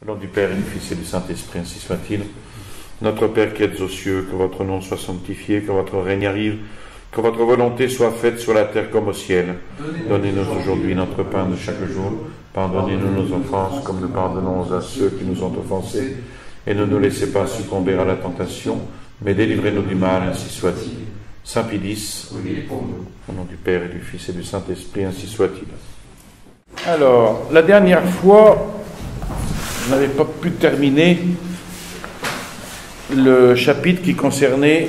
Au nom du Père et du Fils et du Saint-Esprit, ainsi soit-il. Notre Père qui êtes aux cieux, que votre nom soit sanctifié, que votre règne arrive, que votre volonté soit faite sur la terre comme au ciel. Donnez-nous aujourd'hui notre pain de chaque jour. Pardonnez-nous nos offenses, comme nous pardonnons à ceux qui nous ont offensés. Et ne nous laissez pas succomber à la tentation, mais délivrez-nous du mal, ainsi soit-il. Saint Pie X, au nom du Père et du Fils et du Saint-Esprit, ainsi soit-il. Alors, la dernière fois, je n'avais pas pu terminer le chapitre qui concernait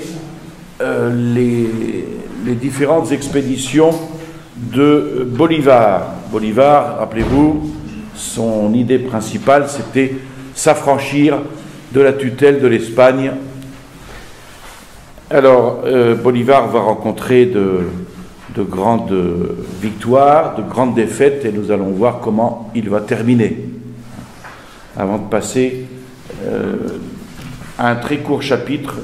les différentes expéditions de Bolivar. Bolivar, rappelez-vous, son idée principale, c'était s'affranchir de la tutelle de l'Espagne. Alors, Bolivar va rencontrer de grandes victoires, de grandes défaites, et nous allons voir comment il va terminer. Avant de passer à un très court chapitre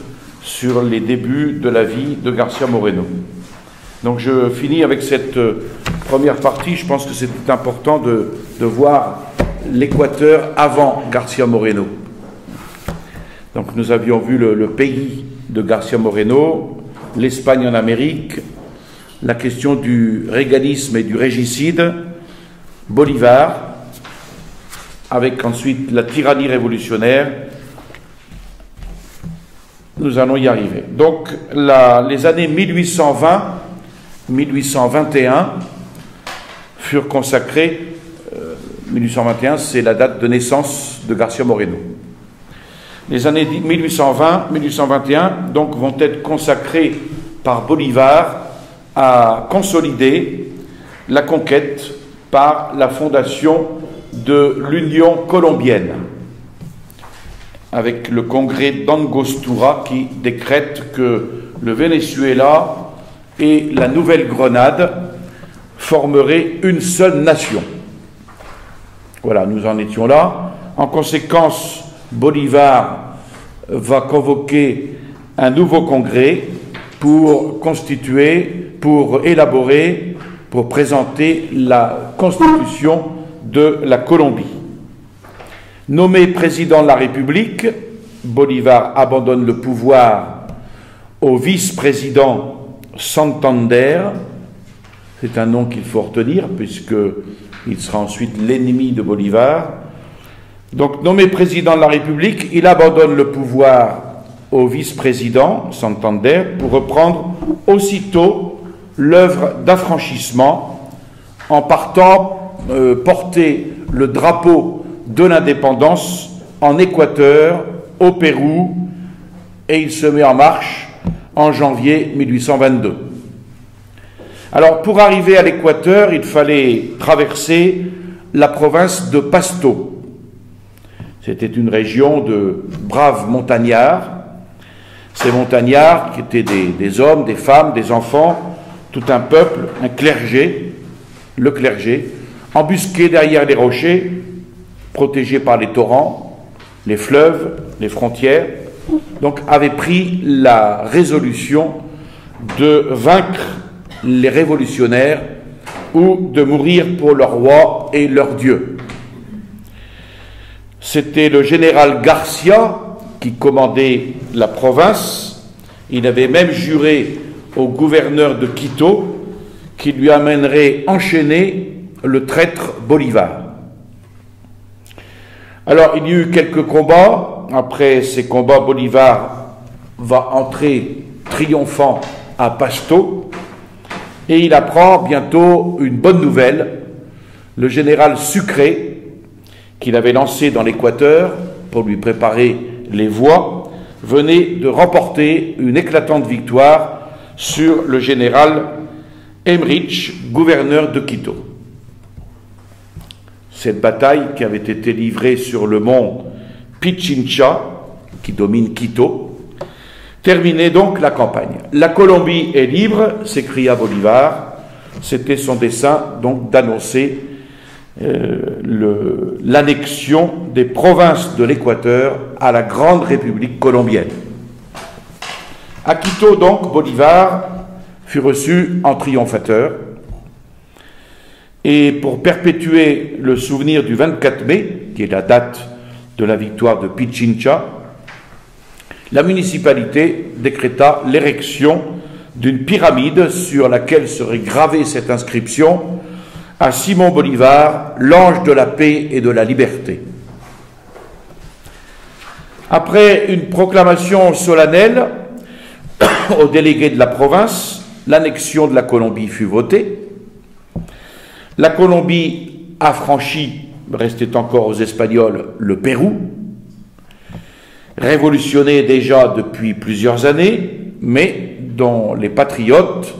sur les débuts de la vie de García Moreno. Donc je finis avec cette première partie. Je pense que c'est important de voir l'Équateur avant García Moreno. Donc nous avions vu le pays de García Moreno, l'Espagne en Amérique, la question du régalisme et du régicide, Bolivar, avec ensuite la tyrannie révolutionnaire. Nous allons y arriver. Donc, les années 1820-1821 furent consacrées. 1821, c'est la date de naissance de García Moreno. Les années 1820-1821, donc, vont être consacrées par Bolivar à consolider la conquête par la fondation de l'Union colombienne, avec le congrès d'Angostura qui décrète que le Venezuela et la Nouvelle-Grenade formeraient une seule nation. Voilà, nous en étions là. En conséquence, Bolivar va convoquer un nouveau congrès pour constituer, pour élaborer, pour présenter la constitution de la Colombie. Nommé président de la République, Bolivar abandonne le pouvoir au vice-président Santander. C'est un nom qu'il faut retenir, puisqu'il sera ensuite l'ennemi de Bolivar. Donc, nommé président de la République, il abandonne le pouvoir au vice-président Santander pour reprendre aussitôt l'œuvre d'affranchissement en partant porter le drapeau de l'indépendance en Équateur, au Pérou, et il se met en marche en janvier 1822. Alors, pour arriver à l'Équateur, il fallait traverser la province de Pasto. C'était une région de braves montagnards. Ces montagnards qui étaient des hommes, des femmes, des enfants, tout un peuple, un clergé, le clergé, embusqués derrière les rochers, protégés par les torrents, les fleuves, les frontières, donc avaient pris la résolution de vaincre les révolutionnaires ou de mourir pour leur roi et leur Dieu. C'était le général Garcia qui commandait la province. Il avait même juré au gouverneur de Quito qu'il lui amènerait enchaîné le traître Bolivar. Alors, il y a eu quelques combats. Après ces combats, Bolivar va entrer triomphant à Pasto et il apprend bientôt une bonne nouvelle. Le général Sucre, qu'il avait lancé dans l'Équateur pour lui préparer les voies, venait de remporter une éclatante victoire sur le général Emmerich, gouverneur de Quito. Cette bataille qui avait été livrée sur le mont Pichincha, qui domine Quito, terminait donc la campagne. La Colombie est libre, s'écria Bolivar. C'était son dessein donc d'annoncer l'annexion des provinces de l'Équateur à la grande République colombienne. À Quito, donc, Bolivar fut reçu en triomphateur. Et pour perpétuer le souvenir du 24 mai, qui est la date de la victoire de Pichincha, la municipalité décréta l'érection d'une pyramide sur laquelle serait gravée cette inscription: à Simon Bolivar, l'ange de la paix et de la liberté. Après une proclamation solennelle aux délégués de la province, l'annexion de la Colombie fut votée. La Colombie affranchit, restait encore aux Espagnols, le Pérou, révolutionné déjà depuis plusieurs années, mais dont les patriotes,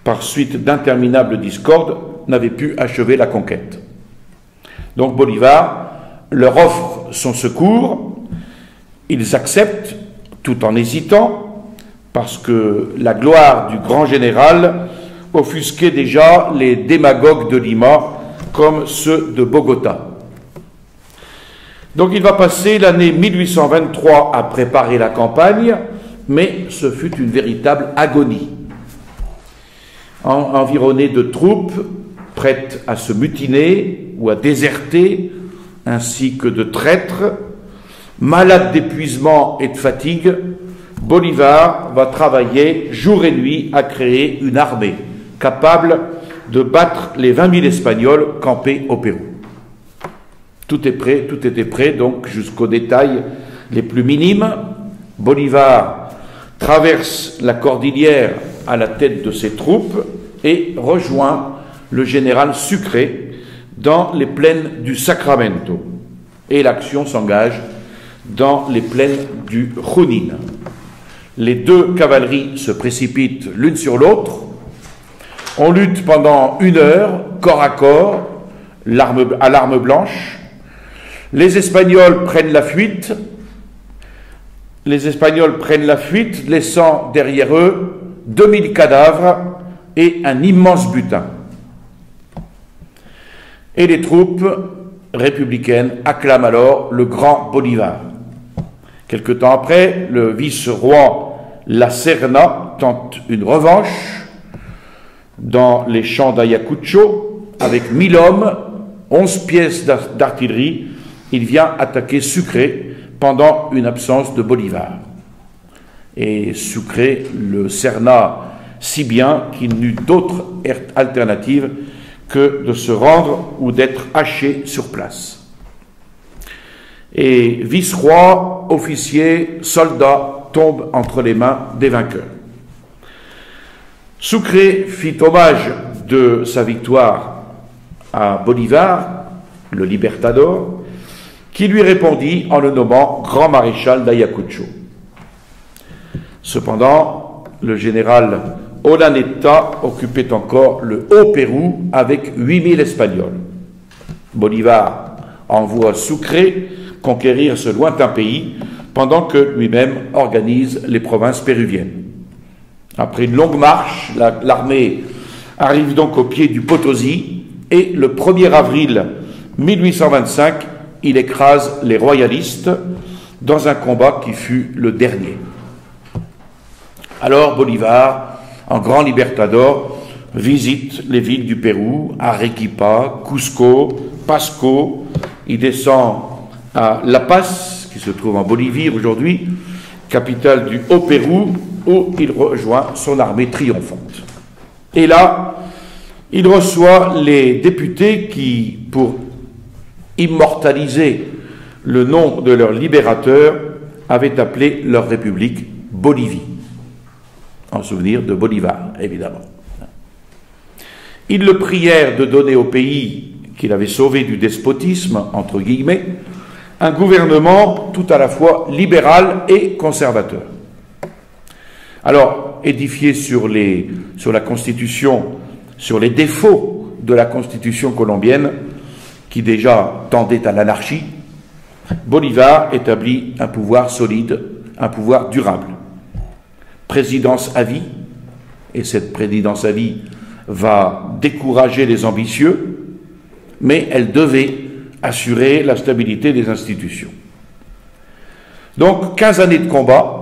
par suite d'interminables discordes, n'avaient pu achever la conquête. Donc Bolivar leur offre son secours. Ils acceptent, tout en hésitant, parce que la gloire du grand général offusquait déjà les démagogues de Lima, comme ceux de Bogota. Donc il va passer l'année 1823 à préparer la campagne, mais ce fut une véritable agonie. Environné de troupes prêtes à se mutiner ou à déserter, ainsi que de traîtres, malade d'épuisement et de fatigue, Bolivar va travailler jour et nuit à créer une armée capable de battre les 20 000 Espagnols campés au Pérou. Tout est prêt, tout était prêt, donc jusqu'aux détails les plus minimes. Bolivar traverse la cordillère à la tête de ses troupes et rejoint le général Sucre dans les plaines du Sacramento. Et l'action s'engage dans les plaines du Junín. Les deux cavaleries se précipitent l'une sur l'autre. On lutte pendant 1 heure, corps à corps, à l'arme blanche. Les Espagnols prennent la fuite. Laissant derrière eux 2000 cadavres et un immense butin. Et les troupes républicaines acclament alors le grand Bolivar. Quelque temps après, le vice-roi La Serna tente une revanche dans les champs d'Ayacucho. Avec 1000 hommes, 11 pièces d'artillerie, il vient attaquer Sucre pendant une absence de Bolivar. Et Sucre le cerna si bien qu'il n'eut d'autre alternative que de se rendre ou d'être haché sur place. Et vice-roi, officiers, soldats tombent entre les mains des vainqueurs. Sucre fit hommage de sa victoire à Bolivar, le Libertador, qui lui répondit en le nommant grand maréchal d'Ayacucho. Cependant, le général Olaneta occupait encore le Haut-Pérou avec 8000 Espagnols. Bolivar envoie Sucre conquérir ce lointain pays pendant que lui-même organise les provinces péruviennes. Après une longue marche, l'armée arrive donc au pied du Potosi et le 1er avril 1825, il écrase les royalistes dans un combat qui fut le dernier. Alors Bolivar, en grand libertador, visite les villes du Pérou, Arequipa, Cusco, Pasco. Il descend à La Paz, qui se trouve en Bolivie aujourd'hui, capitale du Haut-Pérou, où il rejoint son armée triomphante. Et là, il reçoit les députés qui, pour immortaliser le nom de leur libérateur, avaient appelé leur république Bolivie, en souvenir de Bolivar, évidemment. Ils le prièrent de donner au pays qu'il avait sauvé du despotisme, entre guillemets, un gouvernement tout à la fois libéral et conservateur. Alors, édifié sur la Constitution, sur les défauts de la Constitution colombienne, qui déjà tendait à l'anarchie, Bolivar établit un pouvoir solide, un pouvoir durable. Présidence à vie, et cette présidence à vie va décourager les ambitieux, mais elle devait assurer la stabilité des institutions. Donc, 15 années de combat,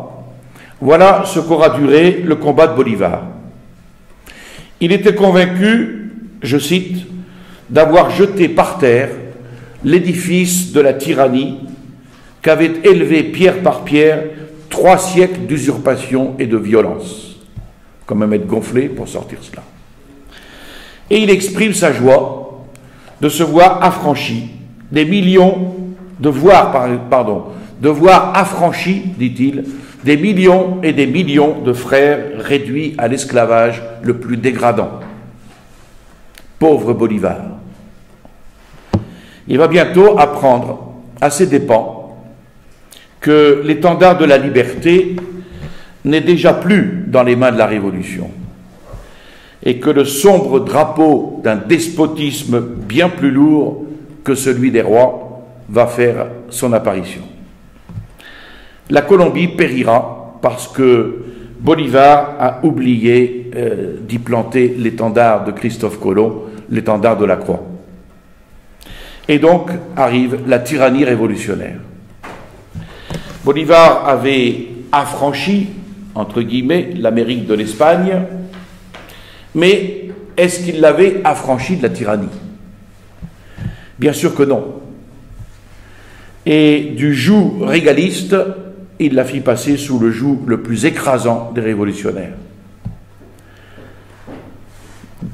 voilà ce qu'aura duré le combat de Bolivar. Il était convaincu, je cite, d'avoir jeté par terre l'édifice de la tyrannie qu'avait élevé pierre par pierre 3 siècles d'usurpation et de violence. Quand même être gonflé pour sortir cela. Et il exprime sa joie de se voir affranchi des millions, de voir affranchi, dit-il, des millions et des millions de frères réduits à l'esclavage le plus dégradant. Pauvre Bolivar. Il va bientôt apprendre à ses dépens que l'étendard de la liberté n'est déjà plus dans les mains de la Révolution et que le sombre drapeau d'un despotisme bien plus lourd que celui des rois va faire son apparition. La Colombie périra parce que Bolivar a oublié d'y planter l'étendard de Christophe Colomb, l'étendard de la croix. Et donc arrive la tyrannie révolutionnaire. Bolivar avait affranchi, entre guillemets, l'Amérique de l'Espagne, mais est-ce qu'il l'avait affranchi de la tyrannie? Bien sûr que non. Et du joug régaliste, il la fit passer sous le joug le plus écrasant des révolutionnaires.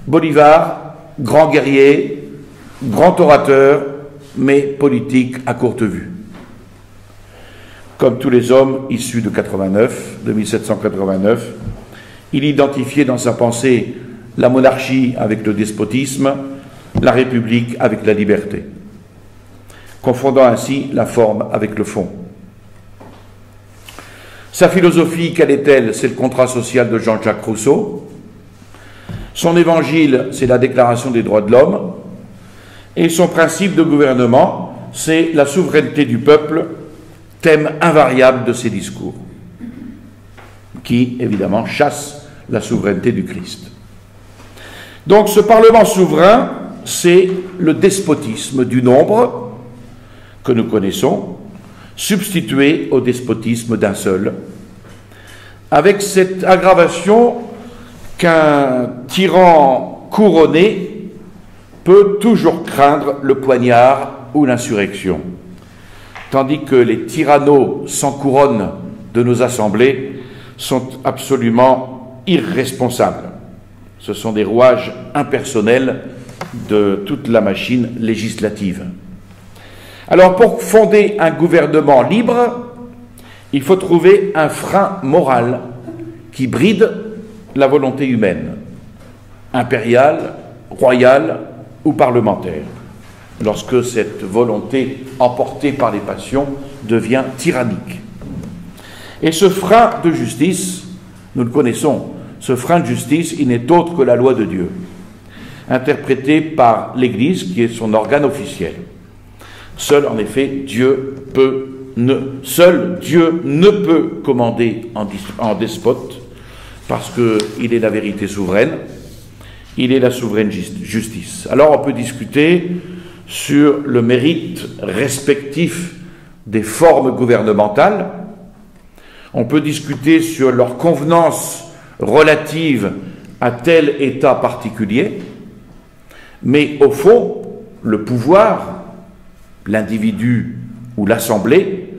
Bolivar, grand guerrier, grand orateur, mais politique à courte vue. Comme tous les hommes issus de 1789, il identifiait dans sa pensée la monarchie avec le despotisme, la République avec la liberté, confondant ainsi la forme avec le fond. Sa philosophie, quelle est-elle? C'est le contrat social de Jean-Jacques Rousseau. Son évangile, c'est la Déclaration des droits de l'homme. Et son principe de gouvernement, c'est la souveraineté du peuple, thème invariable de ses discours, qui, évidemment, chasse la souveraineté du Christ. Donc, ce Parlement souverain, c'est le despotisme du nombre que nous connaissons, substitué au despotisme d'un seul, avec cette aggravation qu'un tyran couronné peut toujours craindre le poignard ou l'insurrection, tandis que les tyrannos sans couronne de nos assemblées sont absolument irresponsables. Ce sont des rouages impersonnels de toute la machine législative. Alors, pour fonder un gouvernement libre, il faut trouver un frein moral qui bride la volonté humaine, impériale, royale ou parlementaire, lorsque cette volonté emportée par les passions devient tyrannique. Et ce frein de justice, nous le connaissons, ce frein de justice, il n'est autre que la loi de Dieu, interprétée par l'Église, qui est son organe officiel. Seul, en effet, Dieu ne peut commander en despote, parce qu'il est la vérité souveraine, il est la souveraine justice. Alors on peut discuter sur le mérite respectif des formes gouvernementales, on peut discuter sur leur convenance relative à tel État particulier, mais au fond, le pouvoir, l'individu ou l'assemblée,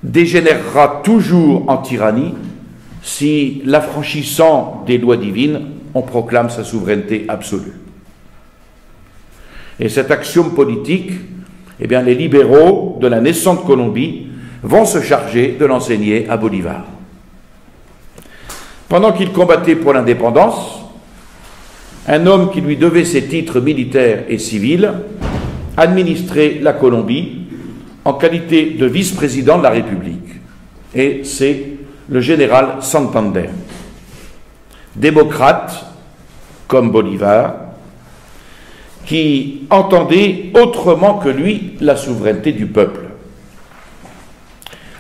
dégénérera toujours en tyrannie si, l'affranchissant des lois divines, on proclame sa souveraineté absolue. Et cet axiome politique, eh bien, les libéraux de la naissante Colombie vont se charger de l'enseigner à Bolivar. Pendant qu'il combattait pour l'indépendance, un homme qui lui devait ses titres militaires et civils administrait la Colombie en qualité de vice-président de la République. Et c'est le général Santander, démocrate comme Bolivar, qui entendait autrement que lui la souveraineté du peuple.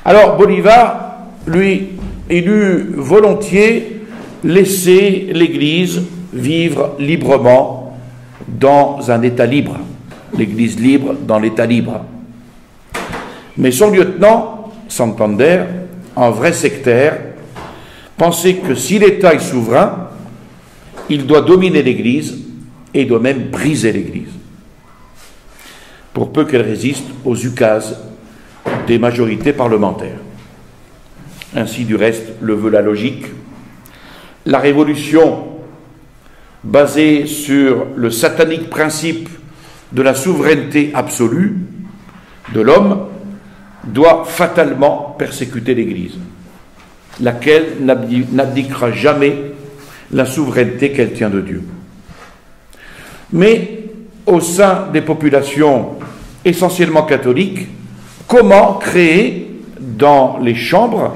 Alors Bolivar, lui, il eût volontiers laissé l'Église vivre librement dans un État libre, l'Église libre dans l'État libre. Mais son lieutenant, Santander, en vrai sectaire, pensait que si l'État est souverain, il doit dominer l'Église et il doit même briser l'Église, pour peu qu'elle résiste aux ukases des majorités parlementaires. Ainsi, du reste, le veut la logique. La révolution, basée sur le satanique principe de la souveraineté absolue de l'homme, doit fatalement persécuter l'Église, laquelle n'abdiquera jamais la souveraineté qu'elle tient de Dieu. Mais au sein des populations essentiellement catholiques, comment créer dans les chambres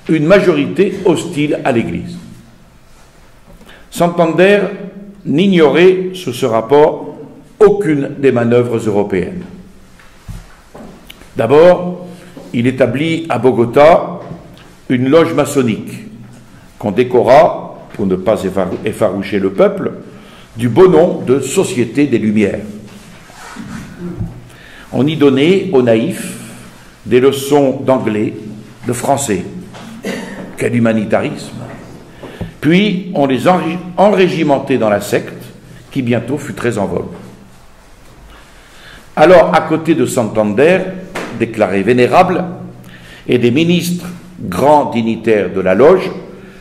une majorité hostile à l'Église? Santander n'ignorait, sous ce rapport, aucune des manœuvres européennes. D'abord, il établit à Bogota une loge maçonnique qu'on décora, pour ne pas effaroucher le peuple, du beau nom de Société des Lumières. On y donnait aux naïfs des leçons d'anglais, de français. Quel humanitarisme! Puis on les enrégimentait dans la secte, qui bientôt fut très en vogue. Alors, à côté de Santander, déclaré vénérable, et des ministres grands dignitaires de la loge,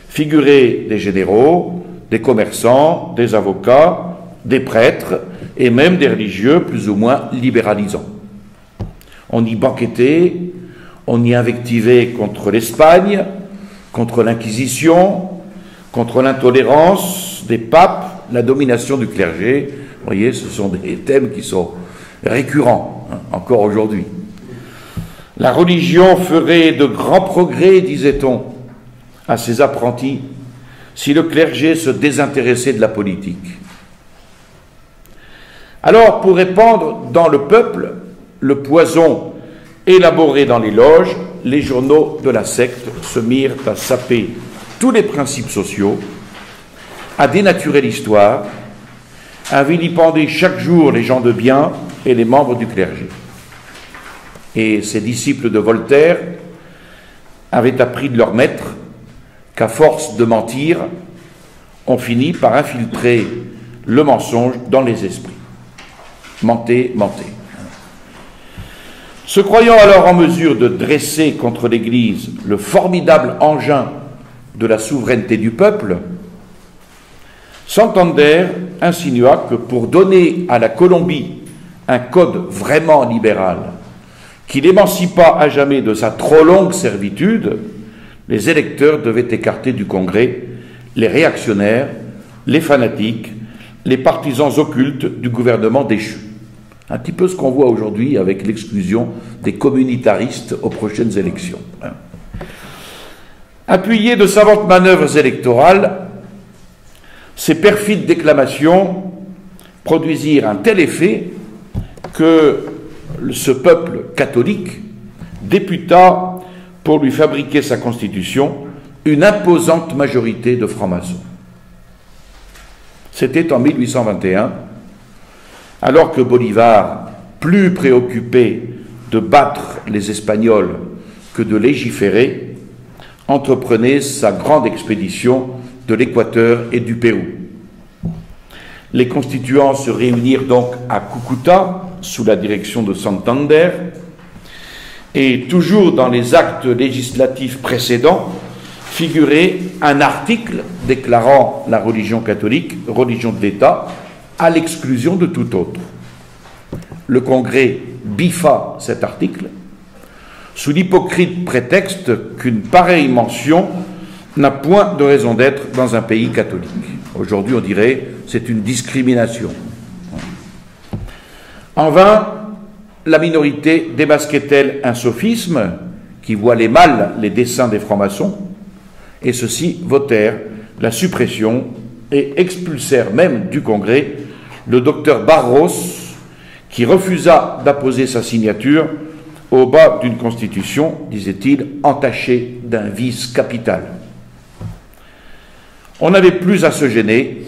figuraient des généraux, des commerçants, des avocats, des prêtres, et même des religieux plus ou moins libéralisants. On y banquetait, on y invectivait contre l'Espagne, contre l'Inquisition, contre l'intolérance des papes, la domination du clergé. Vous voyez, ce sont des thèmes qui sont récurrents, encore aujourd'hui. La religion ferait de grands progrès, disait-on, à ses apprentis, si le clergé se désintéressait de la politique. Alors, pour répandre dans le peuple le poison élaboré dans les loges, les journaux de la secte se mirent à saper tous les principes sociaux, à dénaturer l'histoire, à vilipender chaque jour les gens de bien et les membres du clergé. Et ces disciples de Voltaire avaient appris de leur maître qu'à force de mentir, on finit par infiltrer le mensonge dans les esprits. Mentez, mentez. Se croyant alors en mesure de dresser contre l'Église le formidable engin de la souveraineté du peuple, Santander insinua que pour donner à la Colombie un code vraiment libéral qui l'émancipa à jamais de sa trop longue servitude, les électeurs devaient écarter du Congrès les réactionnaires, les fanatiques, les partisans occultes du gouvernement déchu. Un petit peu ce qu'on voit aujourd'hui avec l'exclusion des communitaristes aux prochaines élections. Appuyés de savantes manœuvres électorales, ces perfides déclamations produisirent un tel effet que ce peuple catholique députa pour lui fabriquer sa constitution une imposante majorité de francs-maçons. C'était en 1821, alors que Bolivar, plus préoccupé de battre les Espagnols que de légiférer, entreprenait sa grande expédition de l'Équateur et du Pérou. Les constituants se réunirent donc à Cúcuta, sous la direction de Santander, et toujours dans les actes législatifs précédents, figurait un article déclarant la religion catholique, religion de l'État, à l'exclusion de tout autre. Le Congrès biffa cet article, sous l'hypocrite prétexte qu'une pareille mention n'a point de raison d'être dans un pays catholique. Aujourd'hui, on dirait c'est une discrimination. En vain, la minorité démasquait-elle un sophisme qui voilait mal les desseins des francs-maçons, et ceux-ci votèrent la suppression et expulsèrent même du Congrès le docteur Barros, qui refusa d'apposer sa signature au bas d'une constitution, disait-il, entachée d'un vice capital. On n'avait plus à se gêner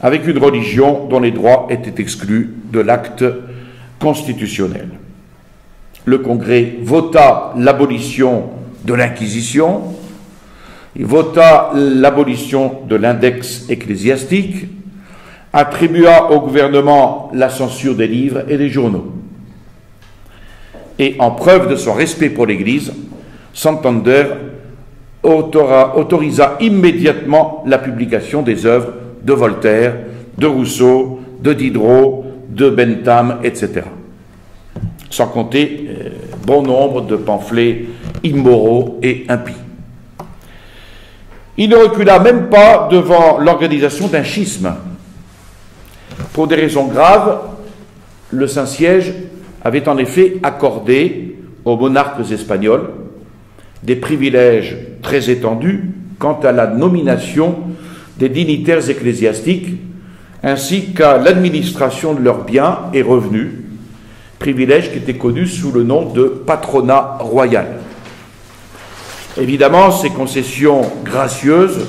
avec une religion dont les droits étaient exclus de l'acte constitutionnel. Le Congrès vota l'abolition de l'Inquisition, il vota l'abolition de l'index ecclésiastique, attribua au gouvernement la censure des livres et des journaux. Et en preuve de son respect pour l'Église, Santander autorisa immédiatement la publication des œuvres de Voltaire, de Rousseau, de Diderot, de Bentham, etc. Sans compter bon nombre de pamphlets immoraux et impies. Il ne recula même pas devant l'organisation d'un schisme. Pour des raisons graves, le Saint-Siège avait en effet accordé aux monarques espagnols des privilèges très étendus quant à la nomination des dignitaires ecclésiastiques ainsi qu'à l'administration de leurs biens et revenus, privilèges qui étaient connus sous le nom de patronat royal. Évidemment, ces concessions gracieuses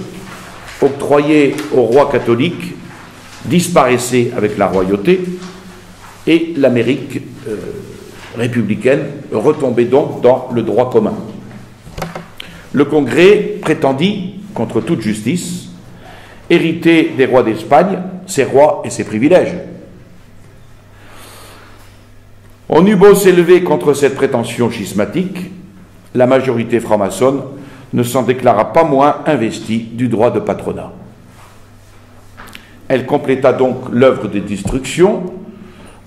octroyées au roi catholique disparaissaient avec la royauté et l'Amérique républicaine retombait donc dans le droit commun. Le Congrès prétendit, contre toute justice, hériter des rois d'Espagne, ses rois et ses privilèges. On eut beau s'élever contre cette prétention schismatique, la majorité franc-maçonne ne s'en déclara pas moins investie du droit de patronat. Elle compléta donc l'œuvre de destruction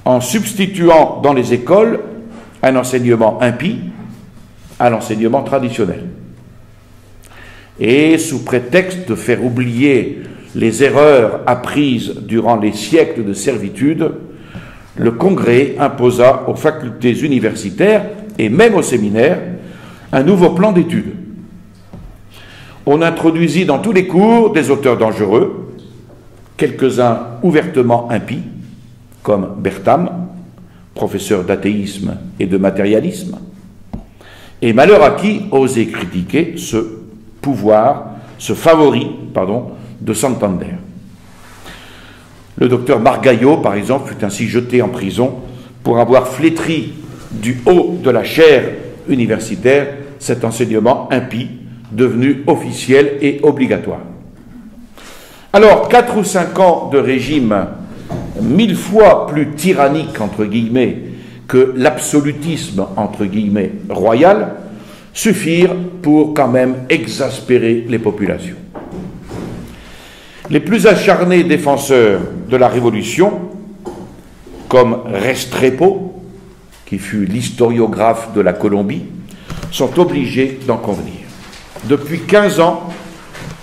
en substituant dans les écoles un enseignement impie à l'enseignement traditionnel. Et sous prétexte de faire oublier les erreurs apprises durant les siècles de servitude, le Congrès imposa aux facultés universitaires et même aux séminaires un nouveau plan d'études. On introduisit dans tous les cours des auteurs dangereux, quelques-uns ouvertement impies, comme Bentham, professeur d'athéisme et de matérialisme, et malheur à qui osait critiquer ce favori de Santander. Le docteur Margallo, par exemple, fut ainsi jeté en prison pour avoir flétri du haut de la chaire universitaire cet enseignement impie, devenu officiel et obligatoire. Alors, 4 ou 5 ans de régime 1000 fois plus tyrannique, entre guillemets, que l'absolutisme, entre guillemets, royal, suffirent pour quand même exaspérer les populations. Les plus acharnés défenseurs de la Révolution, comme Restrepo, qui fut l'historiographe de la Colombie, sont obligés d'en convenir. Depuis 15 ans,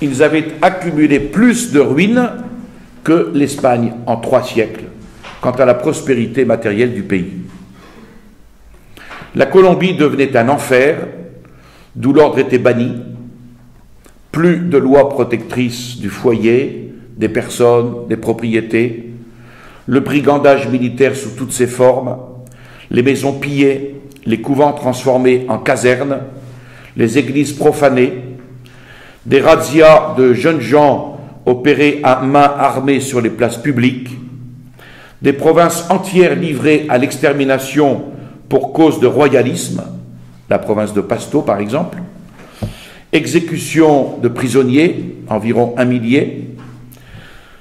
ils avaient accumulé plus de ruines que l'Espagne en 3 siècles, quant à la prospérité matérielle du pays. La Colombie devenait un enfer, d'où l'ordre était banni, plus de lois protectrices du foyer, des personnes, des propriétés, le brigandage militaire sous toutes ses formes, les maisons pillées, les couvents transformés en casernes, les églises profanées, des razzias de jeunes gens opérés à main armée sur les places publiques, des provinces entières livrées à l'extermination pour cause de royalisme, la province de Pasto par exemple, exécution de prisonniers, environ 1 millier,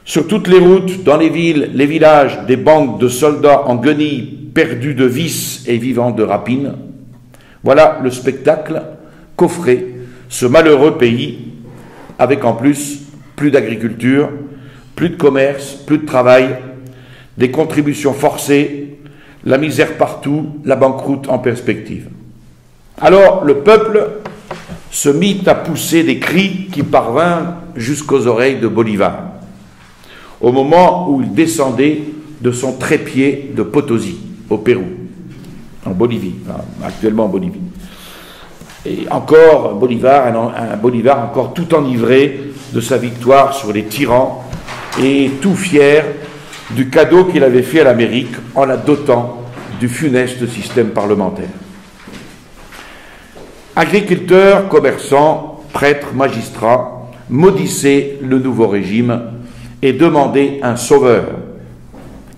sur toutes les routes, dans les villes, les villages, des bandes de soldats en guenilles perdus de vices et vivant de rapines. Voilà le spectacle qu'offrait ce malheureux pays, avec en plus d'agriculture, plus de commerce, plus de travail, des contributions forcées, la misère partout, la banqueroute en perspective. Alors le peuple se mit à pousser des cris qui parvinrent jusqu'aux oreilles de Bolivar, au moment où il descendait de son trépied de Potosi, au Pérou, en Bolivie, actuellement en Bolivie. Et encore un Bolivar encore tout enivré de sa victoire sur les tyrans et tout fier du cadeau qu'il avait fait à l'Amérique en la dotant du funeste système parlementaire. Agriculteurs, commerçants, prêtres, magistrats maudissaient le nouveau régime et demandaient un sauveur,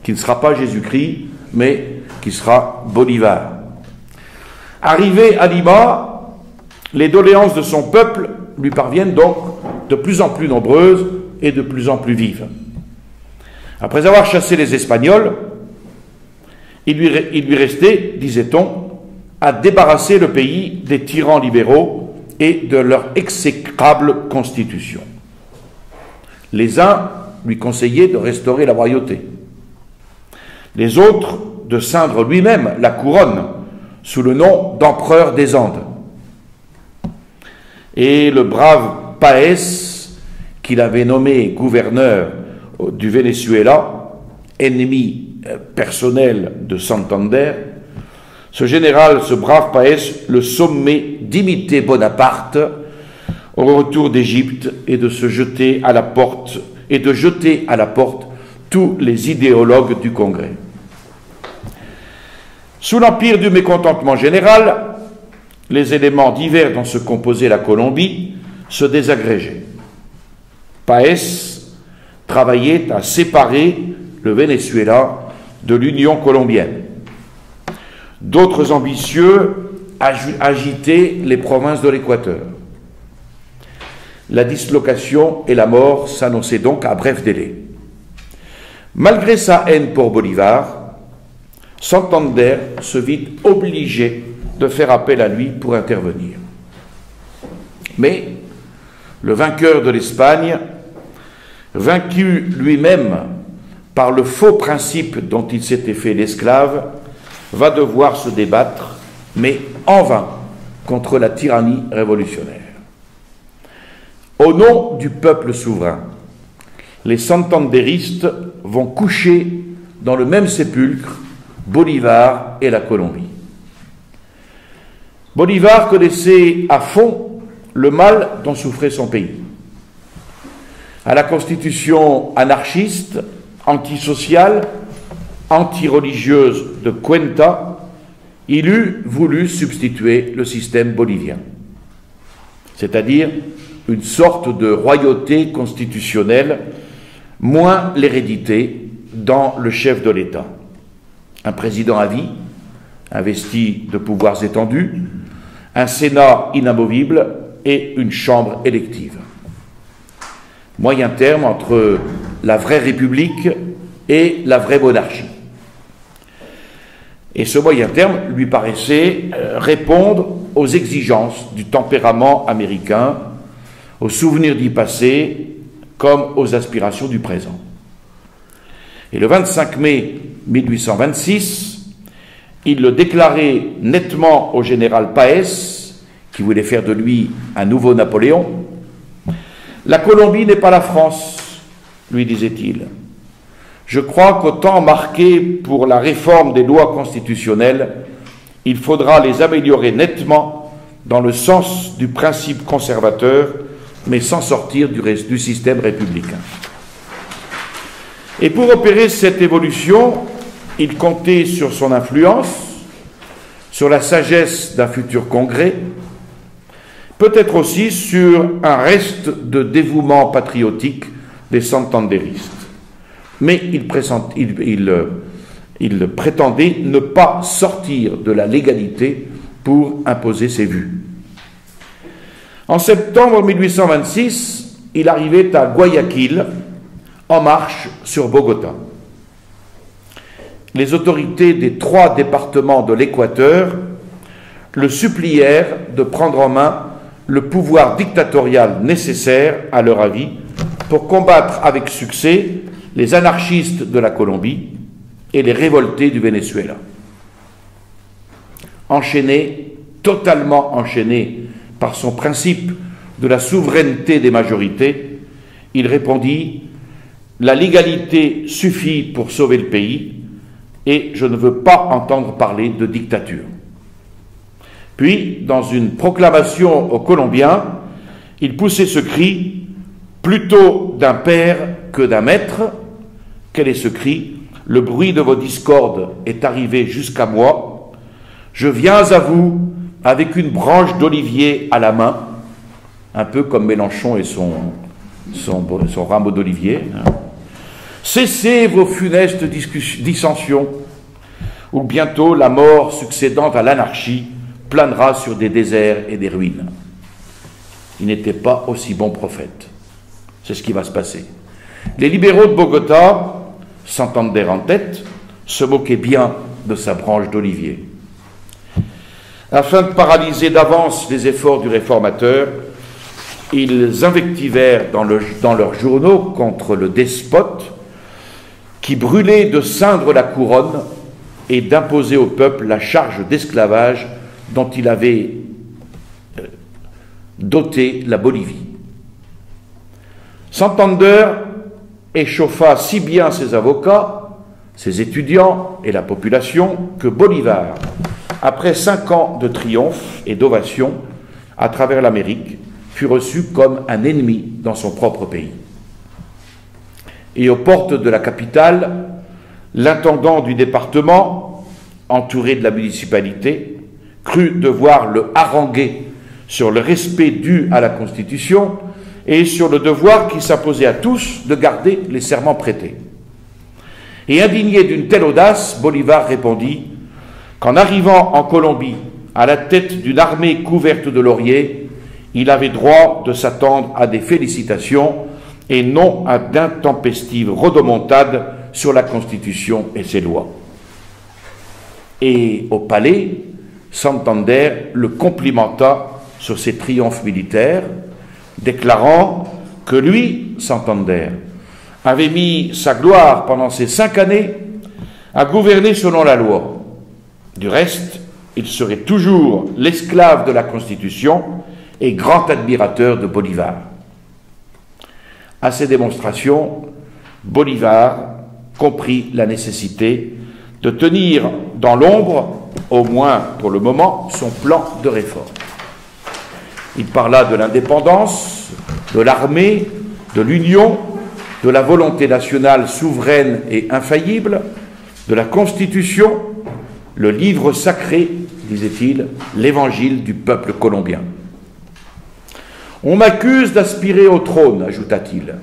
qui ne sera pas Jésus-Christ, mais qui sera Bolivar. Arrivé à Lima, les doléances de son peuple lui parviennent donc de plus en plus nombreuses et de plus en plus vives. Après avoir chassé les Espagnols, il lui restait, disait-on, à débarrasser le pays des tyrans libéraux et de leur exécrable constitution. Les uns lui conseillaient de restaurer la royauté, les autres de ceindre lui-même la couronne sous le nom d'empereur des Andes. Et le brave Páez, qu'il avait nommé gouverneur du Venezuela, ennemi personnel de Santander, ce général, ce brave Páez, le sommait d'imiter Bonaparte au retour d'Égypte et de se jeter à la porte tous les idéologues du Congrès. Sous l'empire du mécontentement général, les éléments divers dont se composait la Colombie se désagrégeaient. Páez travaillait à séparer le Venezuela de l'Union colombienne. D'autres ambitieux agitaient les provinces de l'Équateur. La dislocation et la mort s'annonçaient donc à bref délai. Malgré sa haine pour Bolivar, Santander se vit obligé de faire appel à lui pour intervenir. Mais le vainqueur de l'Espagne, vaincu lui-même par le faux principe dont il s'était fait l'esclave, va devoir se débattre, mais en vain, contre la tyrannie révolutionnaire. Au nom du peuple souverain, les santanderistes vont coucher dans le même sépulcre Bolivar et la Colombie. Bolivar connaissait à fond le mal dont souffrait son pays. À la constitution anarchiste, antisociale, anti-religieuse de Cuenca, il eût voulu substituer le système bolivien, c'est-à-dire une sorte de royauté constitutionnelle, moins l'hérédité dans le chef de l'État. Un président à vie, investi de pouvoirs étendus, un Sénat inamovible et une chambre élective. Moyen terme entre la vraie république et la vraie monarchie. Et ce moyen terme lui paraissait répondre aux exigences du tempérament américain, aux souvenirs du passé comme aux aspirations du présent. Et le 25 mai 1826, il le déclarait nettement au général Páez, qui voulait faire de lui un nouveau Napoléon. « La Colombie n'est pas la France, lui disait-il. Je crois qu'au temps marqué pour la réforme des lois constitutionnelles, il faudra les améliorer nettement dans le sens du principe conservateur, mais sans sortir du système républicain. » Et pour opérer cette évolution, il comptait sur son influence, sur la sagesse d'un futur congrès, peut-être aussi sur un reste de dévouement patriotique des santanderistes. Mais il prétendait ne pas sortir de la légalité pour imposer ses vues. En septembre 1826, il arrivait à Guayaquil, en marche sur Bogota. Les autorités des 3 départements de l'Équateur le supplièrent de prendre en main le pouvoir dictatorial nécessaire, à leur avis, pour combattre avec succès les anarchistes de la Colombie et les révoltés du Venezuela. Enchaîné, totalement enchaîné par son principe de la souveraineté des majorités, il répondit « La légalité suffit pour sauver le pays et je ne veux pas entendre parler de dictature. » Puis, dans une proclamation aux Colombiens, il poussait ce cri « Plutôt d'un père que d'un maître ». Quel est ce cri? « Le bruit de vos discordes est arrivé jusqu'à moi. Je viens à vous avec une branche d'olivier à la main, un peu comme Mélenchon et son rameau d'olivier. Cessez vos funestes dissensions, ou bientôt la mort succédant à l'anarchie planera sur des déserts et des ruines. » Il n'était pas aussi bon prophète. C'est ce qui va se passer. Les libéraux de Bogota, Santander en tête, se moquaient bien de sa branche d'olivier. Afin de paralyser d'avance les efforts du réformateur, ils invectivèrent dans leurs journaux contre le despote qui brûlait de ceindre la couronne et d'imposer au peuple la charge d'esclavage dont il avait doté la Bolivie. Santander échauffa si bien ses avocats, ses étudiants et la population que Bolivar, après 5 ans de triomphe et d'ovation à travers l'Amérique, fut reçu comme un ennemi dans son propre pays. Et aux portes de la capitale, l'intendant du département, entouré de la municipalité, crut devoir le haranguer sur le respect dû à la Constitution et sur le devoir qui s'imposait à tous de garder les serments prêtés. Et indigné d'une telle audace, Bolivar répondit qu'en arrivant en Colombie à la tête d'une armée couverte de lauriers, il avait droit de s'attendre à des félicitations et non à d'intempestives rodomontades sur la Constitution et ses lois. Et au palais, Santander le complimenta sur ses triomphes militaires, déclarant que lui, Santander, avait mis sa gloire pendant ces 5 années à gouverner selon la loi. Du reste, il serait toujours l'esclave de la Constitution et grand admirateur de Bolivar. À ces démonstrations, Bolivar comprit la nécessité de tenir dans l'ombre, au moins pour le moment, son plan de réforme. Il parla de l'indépendance, de l'armée, de l'union, de la volonté nationale souveraine et infaillible, de la Constitution, le livre sacré, disait-il, l'évangile du peuple colombien. On m'accuse d'aspirer au trône, ajouta-t-il.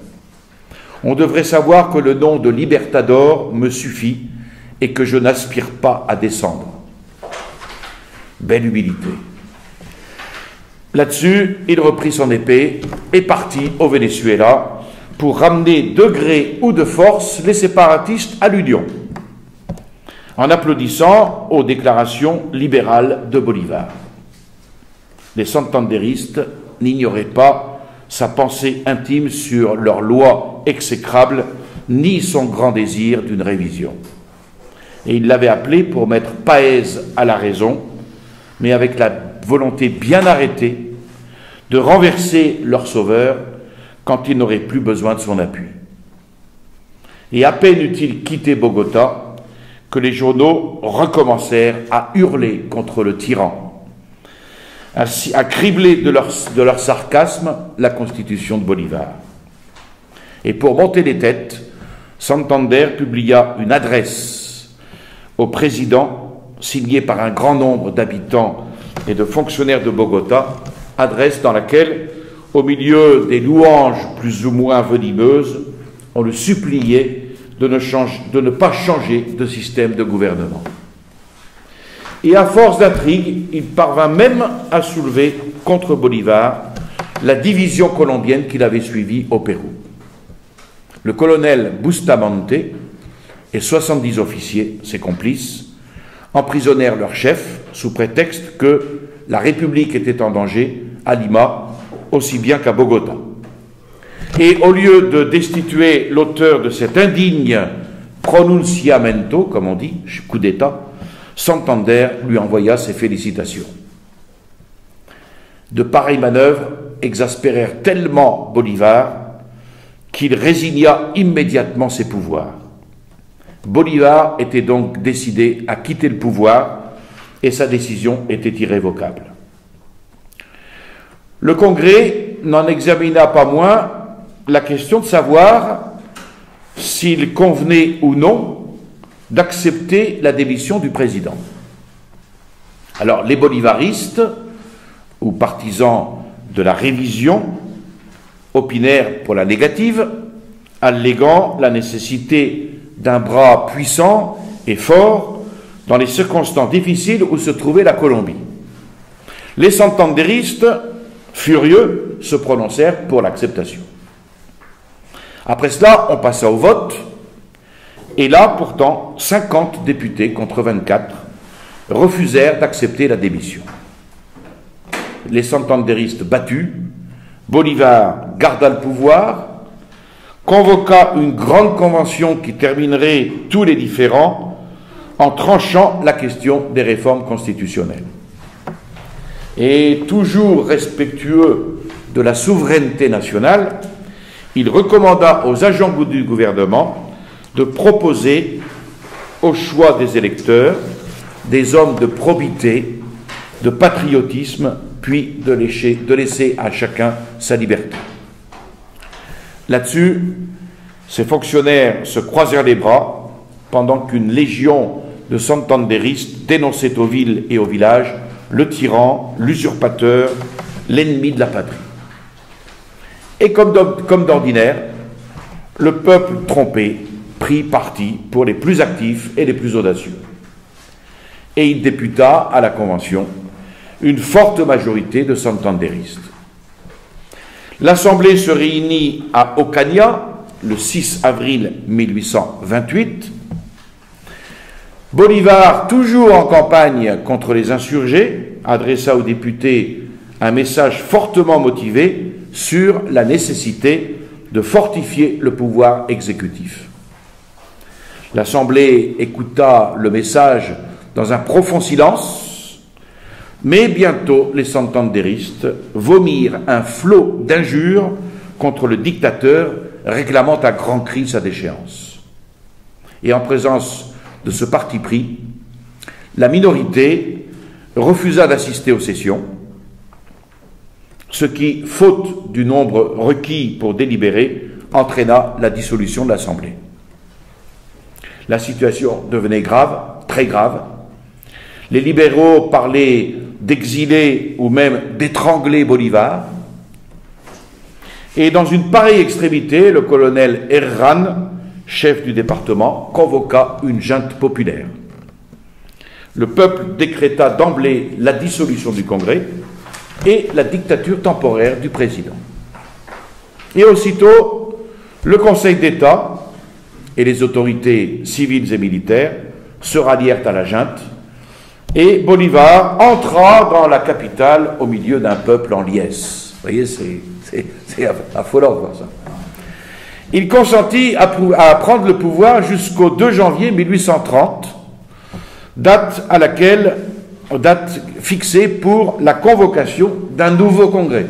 On devrait savoir que le nom de Libertador me suffit et que je n'aspire pas à descendre. Belle humilité. Là-dessus, il reprit son épée et partit au Venezuela pour ramener de gré ou de force les séparatistes à l'union, en applaudissant aux déclarations libérales de Bolivar. Les santanderistes n'ignoraient pas sa pensée intime sur leurs lois exécrables, ni son grand désir d'une révision. Et ils l'avaient appelé pour mettre Páez à la raison, mais avec la volonté bien arrêtée de renverser leur sauveur quand ils n'auraient plus besoin de son appui. Et à peine eut-il quitté Bogota que les journaux recommencèrent à hurler contre le tyran, à cribler de leur sarcasme la Constitution de Bolivar. Et pour monter les têtes, Santander publia une adresse au président, signée par un grand nombre d'habitants et de fonctionnaires de Bogota, adresse dans laquelle, au milieu des louanges plus ou moins venimeuses, on le suppliait de ne pas changer de système de gouvernement. Et à force d'intrigue, il parvint même à soulever contre Bolivar la division colombienne qu'il avait suivie au Pérou. Le colonel Bustamante et 70 officiers, ses complices, emprisonnèrent leur chef sous prétexte que la République était en danger à Lima aussi bien qu'à Bogota. Et au lieu de destituer l'auteur de cet indigne pronunciamento, comme on dit, coup d'État, Santander lui envoya ses félicitations. De pareilles manœuvres exaspérèrent tellement Bolivar qu'il résigna immédiatement ses pouvoirs. Bolivar était donc décidé à quitter le pouvoir et sa décision était irrévocable. Le Congrès n'en examina pas moins la question de savoir s'il convenait ou non d'accepter la démission du président. Alors, les bolivaristes, ou partisans de la révision, opinèrent pour la négative, alléguant la nécessité d'un bras puissant et fort dans les circonstances difficiles où se trouvait la Colombie. Les santanderistes, furieux, se prononcèrent pour l'acceptation. Après cela, on passa au vote, et là, pourtant, 50 députés contre 24 refusèrent d'accepter la démission. les santanderistes battus, Bolivar garda le pouvoir, convoqua une grande convention qui terminerait tous les différends en tranchant la question des réformes constitutionnelles. Et toujours respectueux de la souveraineté nationale, il recommanda aux agents du gouvernement de proposer au choix des électeurs des hommes de probité, de patriotisme, puis de laisser à chacun sa liberté. Là-dessus, ces fonctionnaires se croisèrent les bras pendant qu'une légion de santanderistes dénonçait aux villes et aux villages le tyran, l'usurpateur, l'ennemi de la patrie. Et comme d'ordinaire, le peuple trompé prit parti pour les plus actifs et les plus audacieux. Et il députa à la Convention une forte majorité de santanderistes. L'Assemblée se réunit à Ocaña le 6 avril 1828. Bolivar, toujours en campagne contre les insurgés, adressa aux députés un message fortement motivé sur la nécessité de fortifier le pouvoir exécutif. L'Assemblée écouta le message dans un profond silence, mais bientôt les santanderistes vomirent un flot d'injures contre le dictateur réclamant à grands cris sa déchéance. Et en présence de ce parti pris, la minorité refusa d'assister aux sessions, ce qui, faute du nombre requis pour délibérer, entraîna la dissolution de l'Assemblée. La situation devenait grave, très grave. Les libéraux parlaient d'exiler ou même d'étrangler Bolivar. Et dans une pareille extrémité, le colonel Herrán, chef du département, convoqua une junte populaire. Le peuple décréta d'emblée la dissolution du Congrès et la dictature temporaire du président. Et aussitôt, le Conseil d'État et les autorités civiles et militaires se rallièrent à la junte et Bolivar entra dans la capitale au milieu d'un peuple en liesse. Vous voyez, c'est affolant de voir ça. Il consentit à prendre le pouvoir jusqu'au 2 janvier 1830, date fixée pour la convocation d'un nouveau congrès.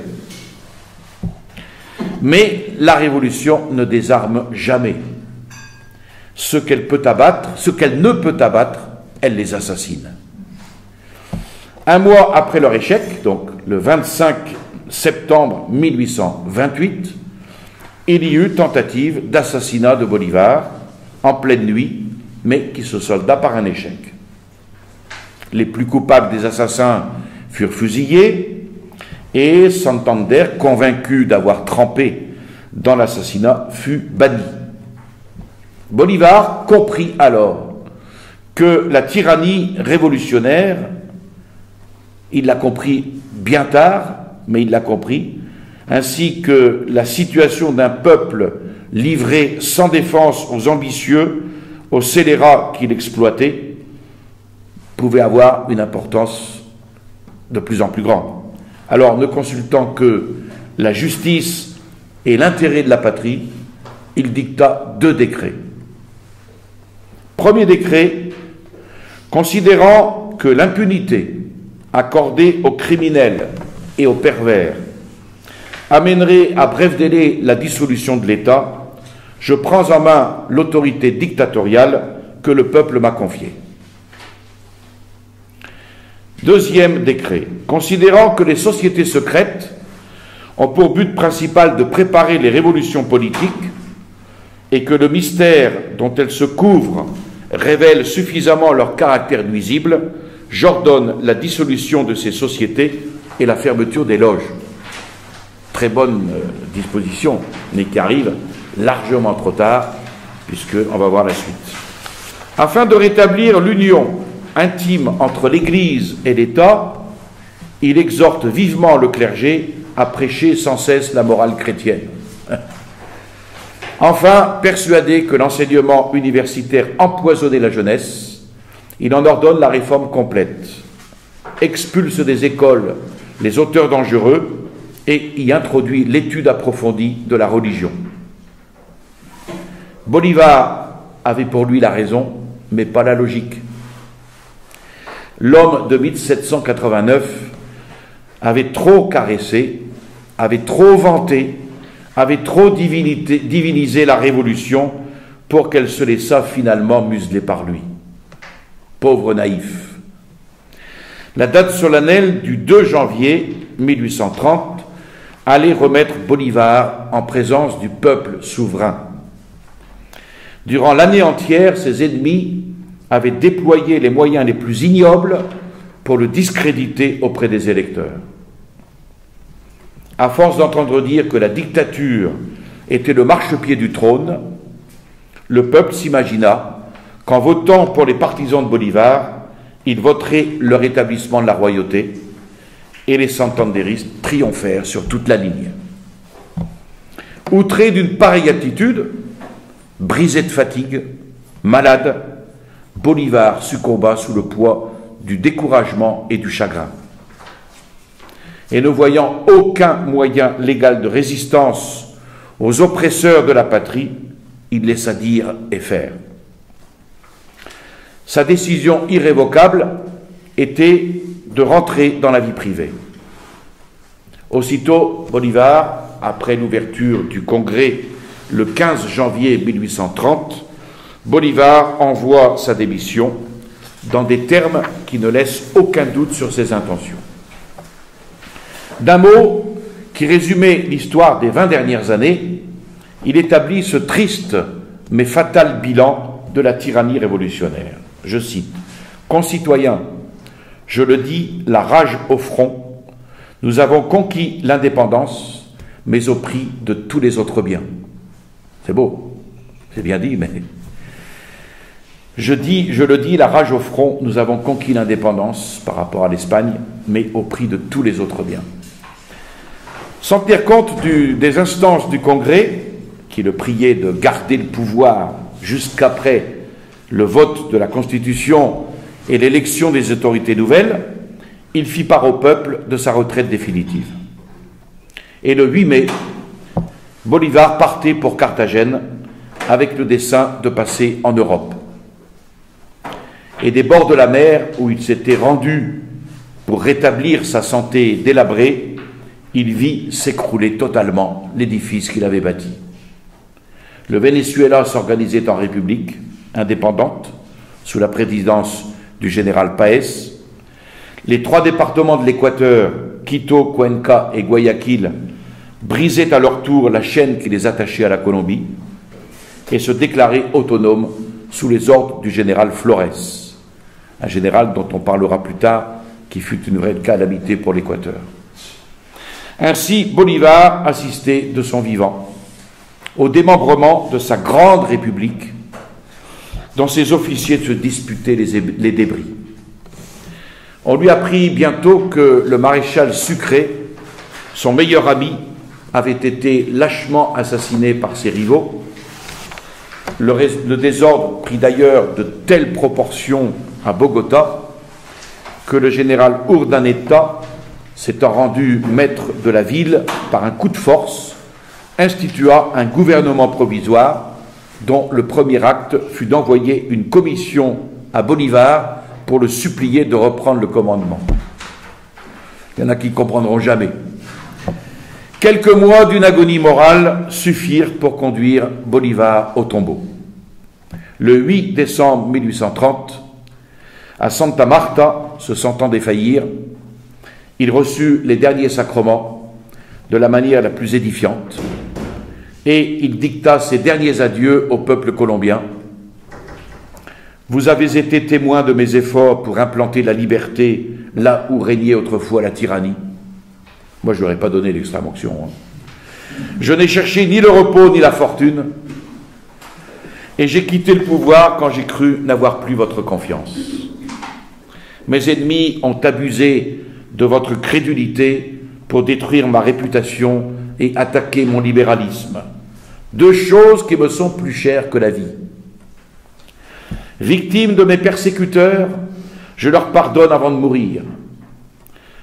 Mais la révolution ne désarme jamais. Ce qu'elle ne peut abattre, elle les assassine. Un mois après leur échec, donc le 25 septembre 1828, il y eut tentative d'assassinat de Bolivar en pleine nuit, mais qui se solda par un échec. Les plus coupables des assassins furent fusillés et Santander, convaincu d'avoir trempé dans l'assassinat, fut banni. Bolivar comprit alors que la tyrannie révolutionnaire, il l'a compris bien tard, mais il l'a compris, ainsi que la situation d'un peuple livré sans défense aux ambitieux, aux scélérats qu'il exploitait, pouvait avoir une importance de plus en plus grande. Alors, ne consultant que la justice et l'intérêt de la patrie, il dicta 2 décrets. Premier décret, considérant que l'impunité accordée aux criminels et aux pervers amènerait à bref délai la dissolution de l'État, je prends en main l'autorité dictatoriale que le peuple m'a confiée. Deuxième décret, considérant que les sociétés secrètes ont pour but principal de préparer les révolutions politiques et que le mystère dont elles se couvrent révèle suffisamment leur caractère nuisible, j'ordonne la dissolution de ces sociétés et la fermeture des loges. Très bonne disposition, mais qui arrive largement trop tard, puisqu'on va voir la suite. Afin de rétablir l'union intime entre l'Église et l'État, il exhorte vivement le clergé à prêcher sans cesse la morale chrétienne. Enfin, persuadé que l'enseignement universitaire empoisonnait la jeunesse, il en ordonne la réforme complète, expulse des écoles les auteurs dangereux et y introduit l'étude approfondie de la religion. Bolivar avait pour lui la raison, mais pas la logique. L'homme de 1789 avait trop caressé, avait trop vanté, avait trop divinisé la Révolution pour qu'elle se laissât finalement museler par lui. Pauvre naïf. La date solennelle du 2 janvier 1830 allait remettre Bolivar en présence du peuple souverain. Durant l'année entière, ses ennemis avaient déployé les moyens les plus ignobles pour le discréditer auprès des électeurs. À force d'entendre dire que la dictature était le marchepied du trône, le peuple s'imagina qu'en votant pour les partisans de Bolivar, il voterait le rétablissement de la royauté, et les santanderistes triomphèrent sur toute la ligne. Outré d'une pareille attitude, brisé de fatigue, malade, Bolivar succomba sous le poids du découragement et du chagrin. Et ne voyant aucun moyen légal de résistance aux oppresseurs de la patrie, il laissa dire et faire. Sa décision irrévocable était de rentrer dans la vie privée. Aussitôt, Bolivar, après l'ouverture du Congrès le 15 janvier 1830, Bolivar envoie sa démission dans des termes qui ne laissent aucun doute sur ses intentions. D'un mot qui résumait l'histoire des 20 dernières années, il établit ce triste mais fatal bilan de la tyrannie révolutionnaire. Je cite, « Concitoyens, je le dis, la rage au front, nous avons conquis l'indépendance, mais au prix de tous les autres biens. » C'est beau, c'est bien dit, mais... Je le dis, la rage au front, nous avons conquis l'indépendance par rapport à l'Espagne, mais au prix de tous les autres biens. Sans tenir compte des instances du Congrès, qui le priaient de garder le pouvoir jusqu'après le vote de la Constitution et l'élection des autorités nouvelles, il fit part au peuple de sa retraite définitive. Et le 8 mai, Bolivar partait pour Carthagène avec le dessein de passer en Europe. Et des bords de la mer où il s'était rendu pour rétablir sa santé délabrée, il vit s'écrouler totalement l'édifice qu'il avait bâti. Le Venezuela s'organisait en république indépendante, sous la présidence du général Páez. Les 3 départements de l'Équateur, Quito, Cuenca et Guayaquil, brisaient à leur tour la chaîne qui les attachait à la Colombie et se déclaraient autonomes sous les ordres du général Flores, un général dont on parlera plus tard, qui fut une vraie calamité pour l'Équateur. Ainsi, Bolivar assistait de son vivant au démembrement de sa grande république, dont ses officiers se disputaient les débris. On lui apprit bientôt que le maréchal Sucre, son meilleur ami, avait été lâchement assassiné par ses rivaux. Le désordre prit d'ailleurs de telles proportions à Bogota que le général Urdaneta, s'étant rendu maître de la ville par un coup de force, institua un gouvernement provisoire dont le premier acte fut d'envoyer une commission à Bolivar pour le supplier de reprendre le commandement. Il y en a qui ne comprendront jamais. Quelques mois d'une agonie morale suffirent pour conduire Bolivar au tombeau. Le 8 décembre 1830, à Santa Marta, se sentant défaillir, il reçut les derniers sacrements de la manière la plus édifiante et il dicta ses derniers adieux au peuple colombien. Vous avez été témoins de mes efforts pour implanter la liberté là où régnait autrefois la tyrannie. Moi, je n'aurais pas donné l'extrême-onction. Je n'ai cherché ni le repos ni la fortune et j'ai quitté le pouvoir quand j'ai cru n'avoir plus votre confiance. Mes ennemis ont abusé de votre crédulité pour détruire ma réputation et attaquer mon libéralisme. 2 choses qui me sont plus chères que la vie. Victime de mes persécuteurs, je leur pardonne avant de mourir.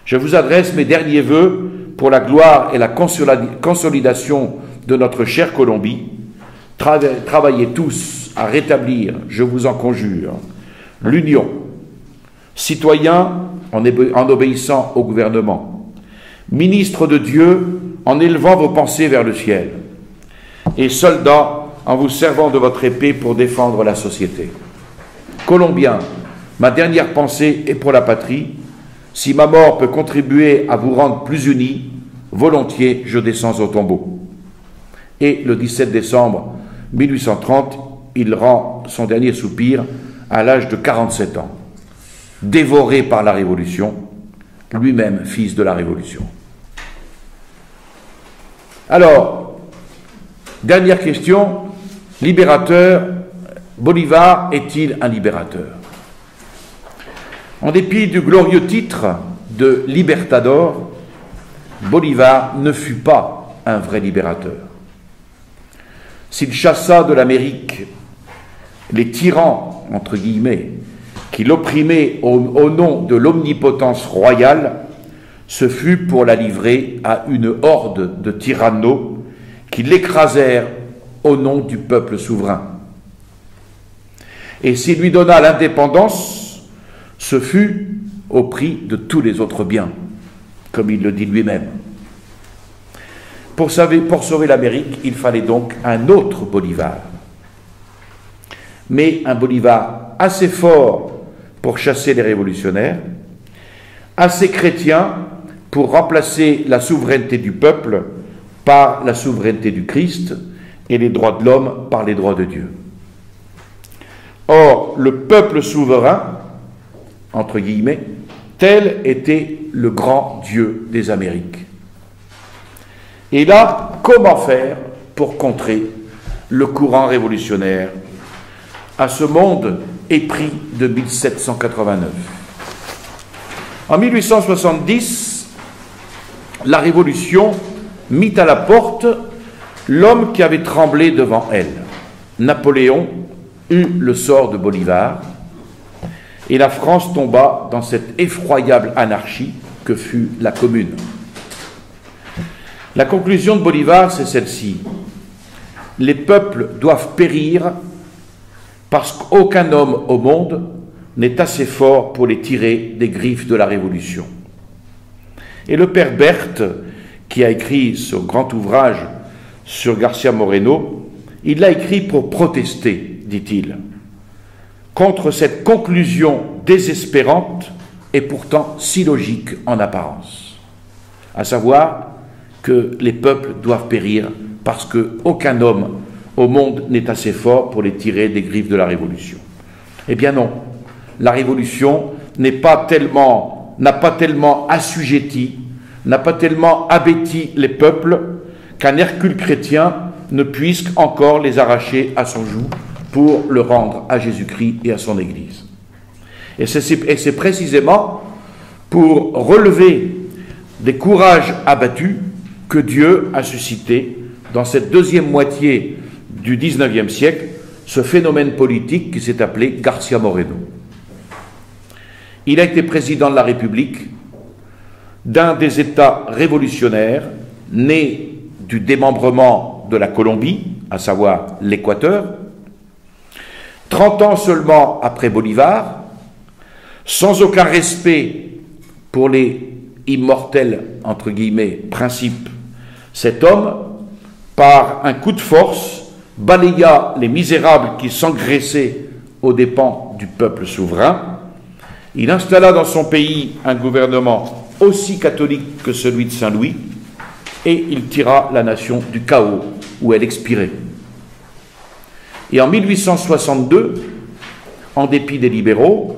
Je vous adresse mes derniers vœux pour la gloire et la consolidation de notre chère Colombie. Travaillez tous à rétablir, je vous en conjure, l'union. Citoyens en obéissant au gouvernement. Ministres de Dieu en élevant vos pensées vers le ciel. Et soldats en vous servant de votre épée pour défendre la société. Colombiens, ma dernière pensée est pour la patrie. Si ma mort peut contribuer à vous rendre plus unis, volontiers je descends au tombeau. Et le 17 décembre 1830, il rend son dernier soupir à l'âge de 47 ans. Dévoré par la Révolution, lui-même fils de la Révolution. Alors, dernière question, libérateur, Bolivar est-il un libérateur? En dépit du glorieux titre de Libertador, Bolivar ne fut pas un vrai libérateur. S'il chassa de l'Amérique les tyrans, entre guillemets, qui l'opprimaient au nom de l'omnipotence royale, ce fut pour la livrer à une horde de tyrannos qui l'écrasèrent au nom du peuple souverain. Et s'il lui donna l'indépendance, ce fut au prix de tous les autres biens, comme il le dit lui-même. Pour sauver l'Amérique, il fallait donc un autre Bolivar. Mais un Bolivar assez fort pour chasser les révolutionnaires, assez chrétien pour remplacer la souveraineté du peuple par la souveraineté du Christ et les droits de l'homme par les droits de Dieu. Or, le peuple souverain, entre guillemets, tel était le grand Dieu des Amériques. Et là, comment faire pour contrer le courant révolutionnaire à ce monde épris de 1789? En 1870, la Révolution mit à la porte l'homme qui avait tremblé devant elle. Napoléon eut le sort de Bolivar, et la France tomba dans cette effroyable anarchie que fut la Commune. La conclusion de Bolivar, c'est celle-ci. Les peuples doivent périr parce qu'aucun homme au monde n'est assez fort pour les tirer des griffes de la Révolution. Et le père Berthe, qui a écrit ce grand ouvrage sur Garcia Moreno, il l'a écrit pour protester, dit-il, contre cette conclusion désespérante et pourtant si logique en apparence, à savoir que les peuples doivent périr parce qu'aucun homme au monde n'est assez fort pour les tirer des griffes de la Révolution. Eh bien non, la Révolution n'a pas tellement assujetti, n'a pas tellement abêti les peuples qu'un Hercule chrétien ne puisse encore les arracher à son joug pour le rendre à Jésus-Christ et à son Église. Et c'est précisément pour relever des courages abattus que Dieu a suscité dans cette deuxième moitié du XIXe siècle ce phénomène politique qui s'est appelé Garcia Moreno. Il a été président de la République d'un des États révolutionnaires nés du démembrement de la Colombie, à savoir l'Équateur, 30 ans seulement après Bolivar, sans aucun respect pour les immortels, entre guillemets, principes, cet homme, par un coup de force, balaya les misérables qui s'engraissaient aux dépens du peuple souverain. Il installa dans son pays un gouvernement aussi catholique que celui de Saint-Louis, et il tira la nation du chaos où elle expirait. Et en 1862, en dépit des libéraux,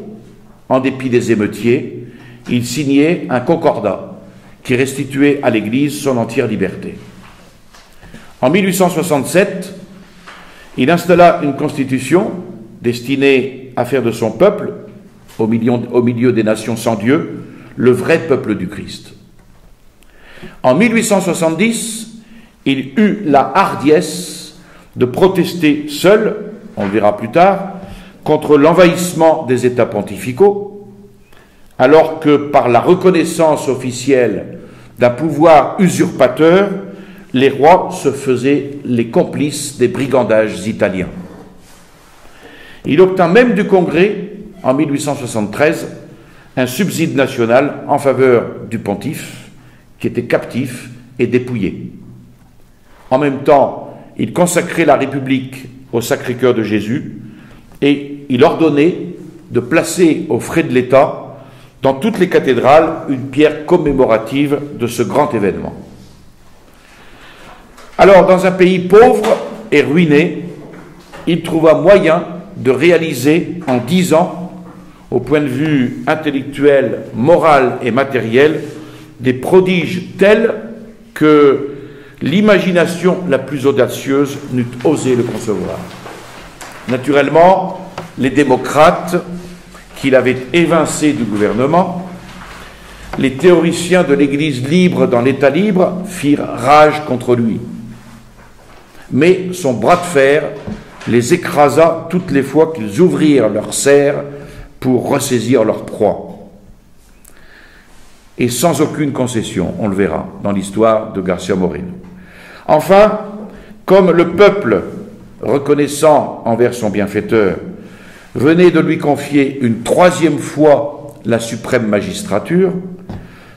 en dépit des émeutiers, il signait un concordat qui restituait à l'Église son entière liberté. En 1867, il installa une constitution destinée à faire de son peuple, au milieu des nations sans Dieu, le vrai peuple du Christ. En 1870, il eut la hardiesse de protester seul, on le verra plus tard, contre l'envahissement des États pontificaux, alors que par la reconnaissance officielle d'un pouvoir usurpateur, les rois se faisaient les complices des brigandages italiens. Il obtint même du Congrès, en 1873, un subside national en faveur du pontife, qui était captif et dépouillé. En même temps, il consacrait la République au Sacré-Cœur de Jésus et il ordonnait de placer aux frais de l'État dans toutes les cathédrales une pierre commémorative de ce grand événement. Alors, dans un pays pauvre et ruiné, il trouva moyen de réaliser en 10 ans, au point de vue intellectuel, moral et matériel, des prodiges tels que l'imagination la plus audacieuse n'eût osé le concevoir. Naturellement, les démocrates qu'il avait évincés du gouvernement, les théoriciens de l'Église libre dans l'État libre firent rage contre lui. Mais son bras de fer les écrasa toutes les fois qu'ils ouvrirent leurs serres pour ressaisir leur proie. Et sans aucune concession, on le verra dans l'histoire de García Moreno. Enfin, comme le peuple, reconnaissant envers son bienfaiteur, venait de lui confier une 3e fois la suprême magistrature,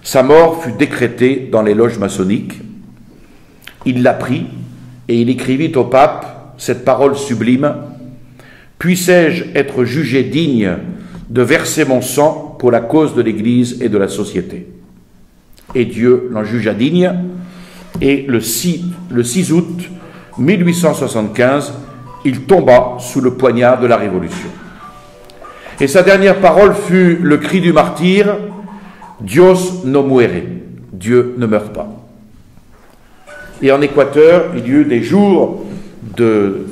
sa mort fut décrétée dans les loges maçonniques. Il la prit et il écrivit au pape cette parole sublime: « Puissé-je être jugé digne de verser mon sang pour la cause de l'Église et de la société ?» Et Dieu l'en jugea digne, et le 6 août 1875, il tomba sous le poignard de la Révolution. Et sa dernière parole fut le cri du martyr: « Dios no muere » Dieu ne meurt pas. Et en Équateur, il y eut des jours de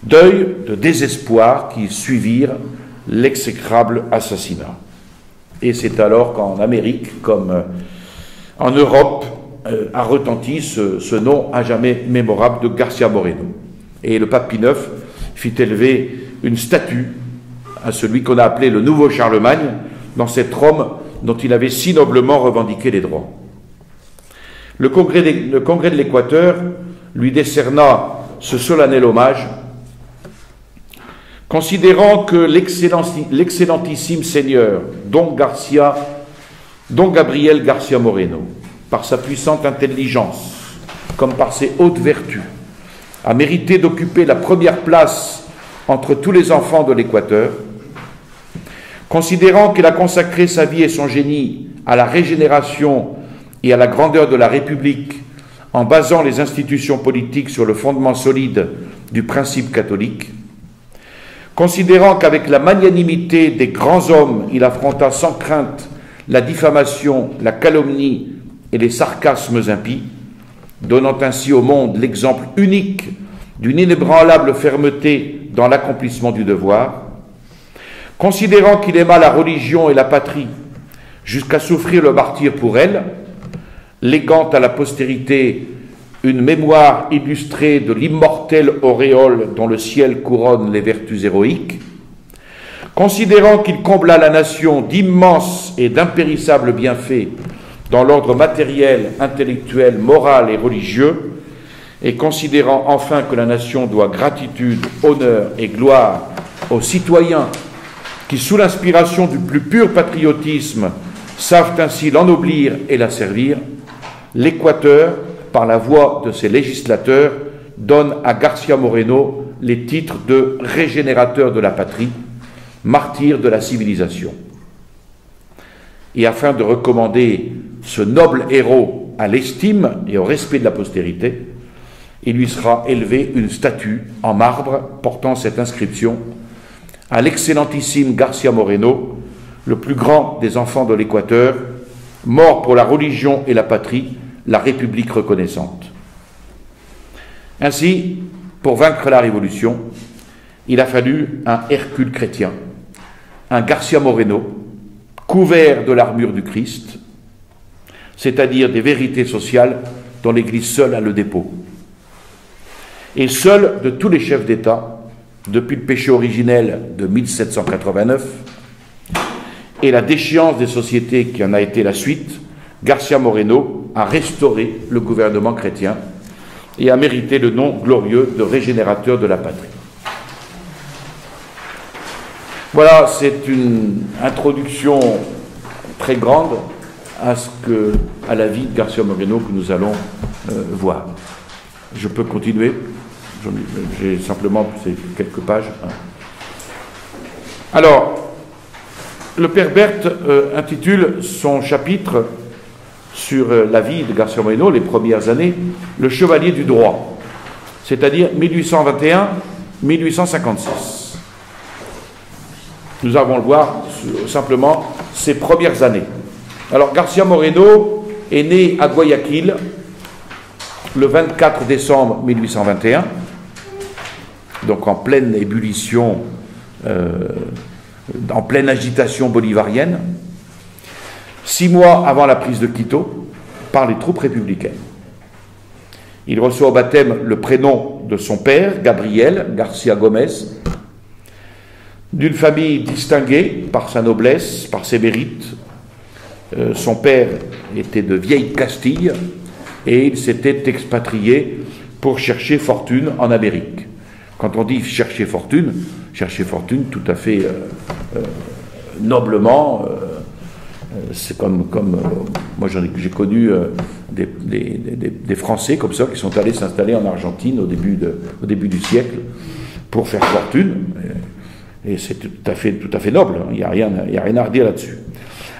deuil, de désespoir qui suivirent l'exécrable assassinat. Et c'est alors qu'en Amérique, comme en Europe, a retenti ce nom à jamais mémorable de García Moreno. Et le pape Pie IX fit élever une statue à celui qu'on a appelé le nouveau Charlemagne, dans cet Rome dont il avait si noblement revendiqué les droits. Le congrès de l'Équateur lui décerna ce solennel hommage, considérant que l'excellentissime Seigneur, Don Gabriel García Moreno, par sa puissante intelligence, comme par ses hautes vertus, a mérité d'occuper la première place entre tous les enfants de l'Équateur, considérant qu'il a consacré sa vie et son génie à la régénération et à la grandeur de la République, en basant les institutions politiques sur le fondement solide du principe catholique, considérant qu'avec la magnanimité des grands hommes, il affronta sans crainte la diffamation, la calomnie et les sarcasmes impies, donnant ainsi au monde l'exemple unique d'une inébranlable fermeté dans l'accomplissement du devoir, considérant qu'il aima la religion et la patrie jusqu'à souffrir le martyre pour elle, léguant à la postérité une mémoire illustrée de l'immortelle auréole dont le ciel couronne les vertus héroïques, considérant qu'il combla la nation d'immenses et d'impérissables bienfaits dans l'ordre matériel, intellectuel, moral et religieux, et considérant enfin que la nation doit gratitude, honneur et gloire aux citoyens qui, sous l'inspiration du plus pur patriotisme, savent ainsi l'ennoblir et la servir, l'Équateur, par la voix de ses législateurs, donne à García Moreno les titres de régénérateur de la patrie, martyr de la civilisation. Et afin de recommander ce noble héros à l'estime et au respect de la postérité, il lui sera élevé une statue en marbre portant cette inscription: à l'excellentissime García Moreno, le plus grand des enfants de l'Équateur, mort pour la religion et la patrie, la République reconnaissante. Ainsi, pour vaincre la Révolution, il a fallu un Hercule chrétien, un García Moreno, couvert de l'armure du Christ, c'est-à-dire des vérités sociales dont l'Église seule a le dépôt. Et seul de tous les chefs d'État, depuis le péché originel de 1789, et la déchéance des sociétés qui en a été la suite, García Moreno a restauré le gouvernement chrétien et a mérité le nom glorieux de régénérateur de la patrie. Voilà, c'est une introduction très grande à la vie de García Moreno que nous allons voir. Je peux continuer? J'ai simplement ces quelques pages. Alors, le père Berthe intitule son chapitre sur la vie de García Moreno, les premières années, le chevalier du droit, c'est-à-dire 1821-1856. Nous allons le voir simplement ces premières années. Alors, García Moreno est né à Guayaquil le 24 décembre 1821, donc en pleine ébullition, en pleine agitation bolivarienne, 6 mois avant la prise de Quito par les troupes républicaines. Il reçoit au baptême le prénom de son père, Gabriel García Gómez, d'une famille distinguée par sa noblesse, par ses mérites. Son père était de vieille Castille et il s'était expatrié pour chercher fortune en Amérique. Quand on dit chercher fortune tout à fait noblement, c'est comme moi j'ai connu des Français comme ça qui sont allés s'installer en Argentine au début du siècle pour faire fortune, et c'est tout à fait noble, il n'y a rien à redire là-dessus.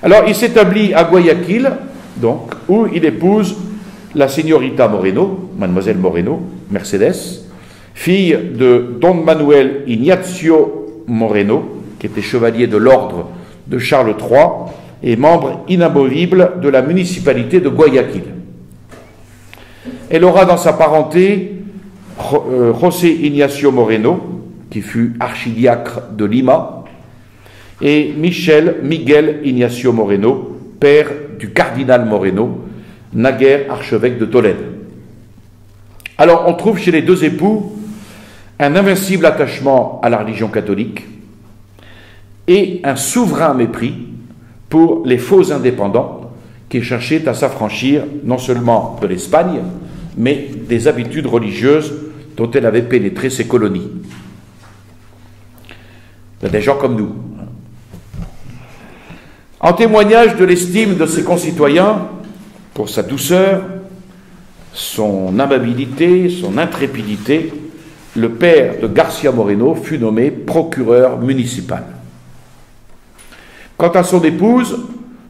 Alors il s'établit à Guayaquil, donc, où il épouse la señorita Moreno, mademoiselle Moreno, Mercedes, fille de Don Manuel Ignacio Moreno, qui était chevalier de l'ordre de Charles III et membre inamovible de la municipalité de Guayaquil. Elle aura dans sa parenté José Ignacio Moreno, qui fut archidiacre de Lima, et Miguel Ignacio Moreno, père du cardinal Moreno, naguère archevêque de Tolède. Alors on trouve chez les deux époux un invincible attachement à la religion catholique et un souverain mépris pour les faux indépendants qui cherchaient à s'affranchir non seulement de l'Espagne, mais des habitudes religieuses dont elle avait pénétré ses colonies. Il y a des gens comme nous. En témoignage de l'estime de ses concitoyens pour sa douceur, son amabilité, son intrépidité, le père de García Moreno fut nommé procureur municipal. Quant à son épouse,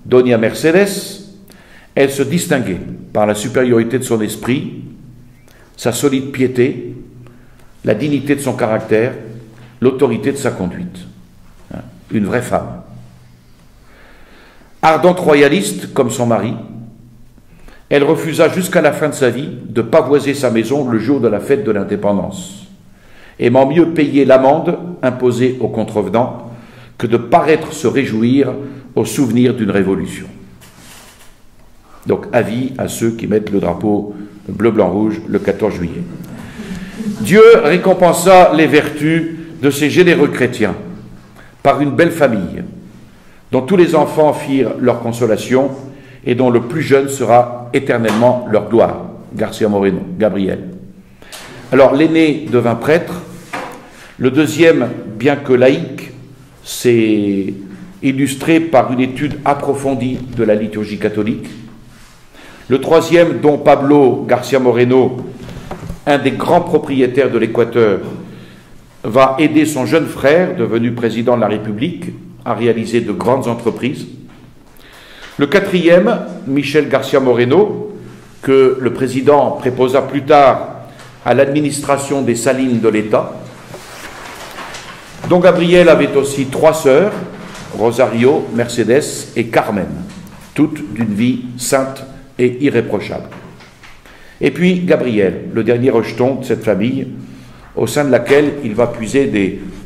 Doña Mercedes, elle se distinguait par la supériorité de son esprit, sa solide piété, la dignité de son caractère, l'autorité de sa conduite. Une vraie femme. Ardente royaliste comme son mari, elle refusa jusqu'à la fin de sa vie de pavoiser sa maison le jour de la fête de l'indépendance, aimant mieux payer l'amende imposée aux contrevenants que de paraître se réjouir au souvenir d'une révolution. Donc avis à ceux qui mettent le drapeau bleu, blanc, rouge le 14 juillet. Dieu récompensa les vertus de ces généreux chrétiens par une belle famille, dont tous les enfants firent leur consolation et dont le plus jeune sera éternellement leur gloire, García Moreno, Gabriel. Alors l'aîné devint prêtre, le deuxième, bien que laïque, s'est illustré par une étude approfondie de la liturgie catholique. Le troisième, Don Pablo García Moreno, un des grands propriétaires de l'Équateur, va aider son jeune frère, devenu président de la République, à réaliser de grandes entreprises. Le quatrième, Michel García Moreno, que le président préposa plus tard à l'administration des salines de l'État. Don Gabriel avait aussi 3 sœurs, Rosario, Mercedes et Carmen, toutes d'une vie sainte et irréprochable. Et puis Gabriel, le dernier rejeton de cette famille, au sein de laquelle il va puiser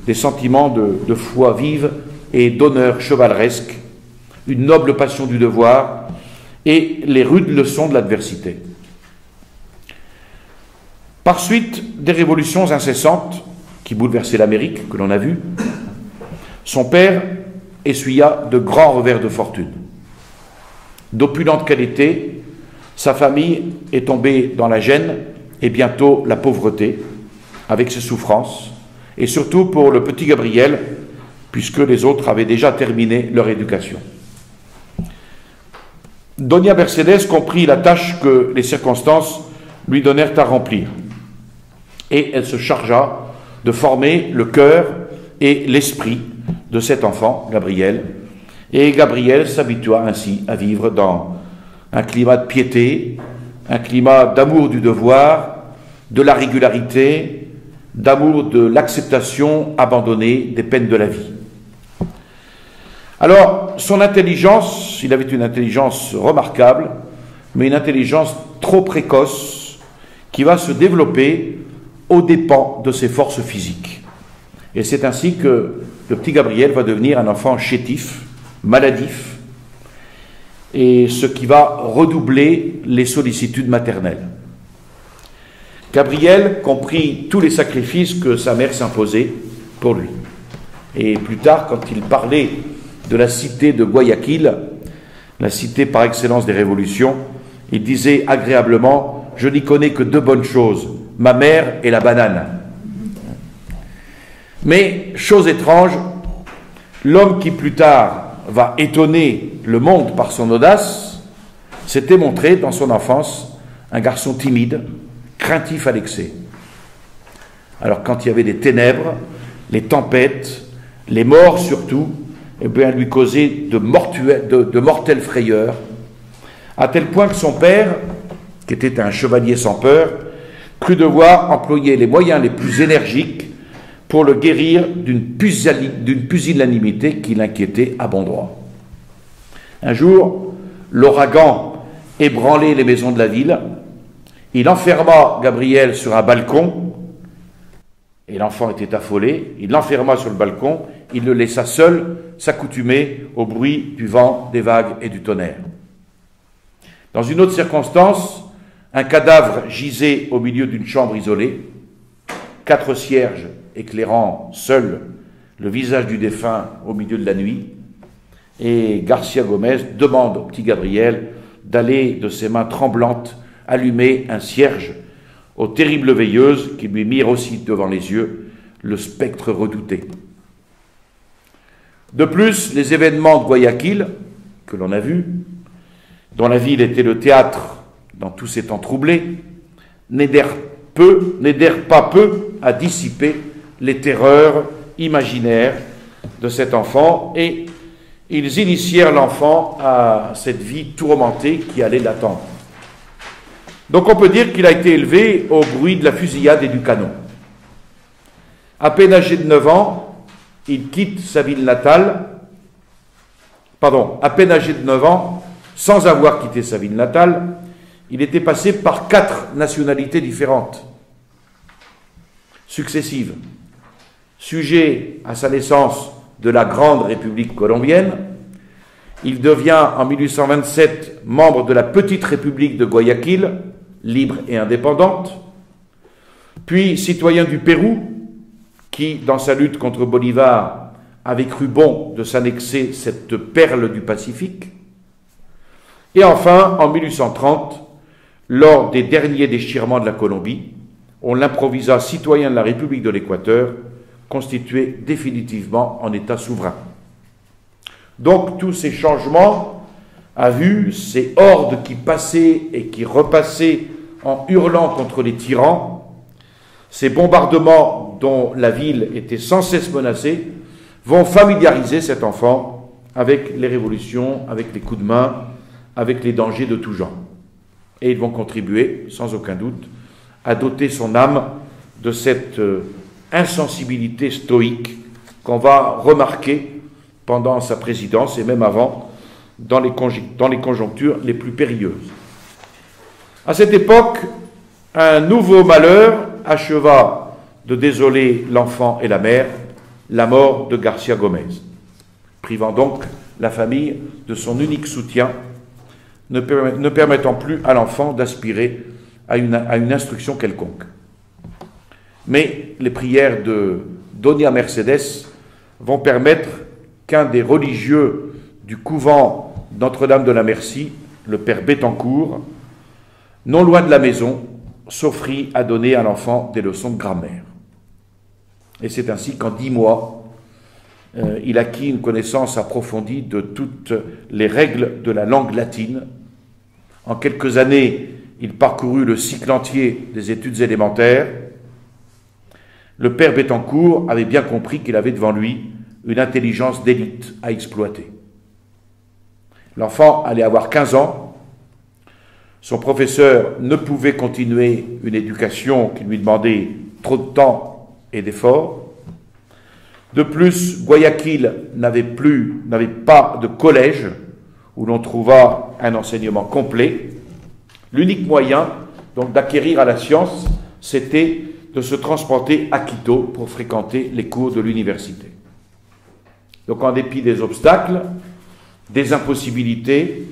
des sentiments de foi vive et d'honneur chevaleresque, une noble passion du devoir et les rudes leçons de l'adversité. Par suite des révolutions incessantes qui bouleversaient l'Amérique, que l'on a vu, son père essuya de grands revers de fortune. D'opulente qualité, sa famille est tombée dans la gêne et bientôt la pauvreté, avec ses souffrances, et surtout pour le petit Gabriel, puisque les autres avaient déjà terminé leur éducation. Doña Mercedes comprit la tâche que les circonstances lui donnèrent à remplir, et elle se chargea de former le cœur et l'esprit de cet enfant, Gabriel, et Gabriel s'habitua ainsi à vivre dans un climat de piété, un climat d'amour du devoir, de la régularité, d'amour de l'acceptation abandonnée des peines de la vie. Alors, son intelligence, il avait une intelligence remarquable, mais une intelligence trop précoce qui va se développer aux dépens de ses forces physiques. Et c'est ainsi que le petit Gabriel va devenir un enfant chétif, maladif, et ce qui va redoubler les sollicitudes maternelles. Gabriel comprit tous les sacrifices que sa mère s'imposait pour lui. Et plus tard, quand il parlait de la cité de Guayaquil, la cité par excellence des révolutions, il disait agréablement « Je n'y connais que deux bonnes choses, ma mère et la banane ». Mais, chose étrange, l'homme qui plus tard va étonner le monde par son audace, s'était montré dans son enfance un garçon timide, craintif à l'excès. Alors quand il y avait des ténèbres, les tempêtes, les morts surtout, eh bien, lui causait de mortelles frayeurs, à tel point que son père, qui était un chevalier sans peur, crut devoir employer les moyens les plus énergiques pour le guérir d'une pusillanimité qui l'inquiétait à bon droit. Un jour, l'ouragan ébranlait les maisons de la ville. Il enferma Gabriel sur un balcon, et l'enfant était affolé. Il l'enferma sur le balcon, il le laissa seul s'accoutumer au bruit du vent, des vagues et du tonnerre. Dans une autre circonstance, un cadavre gisait au milieu d'une chambre isolée, 4 cierges éclairant seuls le visage du défunt au milieu de la nuit, et Garcia Gomez demande au petit Gabriel d'aller de ses mains tremblantes allumer un cierge aux terribles veilleuses qui lui mirent aussi devant les yeux le spectre redouté. De plus, les événements de Guayaquil, que l'on a vus, dont la ville était le théâtre dans tous ces temps troublés, n'aidèrent pas peu à dissiper les terreurs imaginaires de cet enfant, et ils initièrent l'enfant à cette vie tourmentée qui allait l'attendre. Donc on peut dire qu'il a été élevé au bruit de la fusillade et du canon. À peine âgé de 9 ans, il quitte sa ville natale, à peine âgé de 9 ans, sans avoir quitté sa ville natale, il était passé par 4 nationalités différentes, successives. Sujet à sa naissance de la Grande République colombienne, il devient en 1827 membre de la Petite République de Guayaquil, libre et indépendante, puis citoyen du Pérou, qui, dans sa lutte contre Bolivar, avait cru bon de s'annexer cette perle du Pacifique, et enfin, en 1830, lors des derniers déchirements de la Colombie, on l'improvisa citoyen de la République de l'Équateur, constitué définitivement en État souverain. Donc tous ces changements à vue, ces hordes qui passaient et qui repassaient en hurlant contre les tyrans, ces bombardements dont la ville était sans cesse menacée, vont familiariser cet enfant avec les révolutions, avec les coups de main, avec les dangers de tout genre. Et ils vont contribuer, sans aucun doute, à doter son âme de cette insensibilité stoïque qu'on va remarquer pendant sa présidence et même avant dans les conjonctures les plus périlleuses. À cette époque, un nouveau malheur acheva de désoler l'enfant et la mère, la mort de Garcia Gomez, privant donc la famille de son unique soutien, ne permettant plus à l'enfant d'aspirer à une instruction quelconque. Mais les prières de Doña Mercedes vont permettre qu'un des religieux du couvent Notre-Dame de la Merci, le père Bettencourt, non loin de la maison, s'offrit à donner à l'enfant des leçons de grammaire. Et c'est ainsi qu'en 10 mois, il acquit une connaissance approfondie de toutes les règles de la langue latine. En quelques années, il parcourut le cycle entier des études élémentaires. Le père Bettencourt avait bien compris qu'il avait devant lui une intelligence d'élite à exploiter. L'enfant allait avoir 15 ans. Son professeur ne pouvait continuer une éducation qui lui demandait trop de temps et d'efforts. De plus, Guayaquil n'avait pas de collège où l'on trouva un enseignement complet. L'unique moyen donc d'acquérir à la science, c'était de se transporter à Quito pour fréquenter les cours de l'université. Donc en dépit des obstacles, des impossibilités,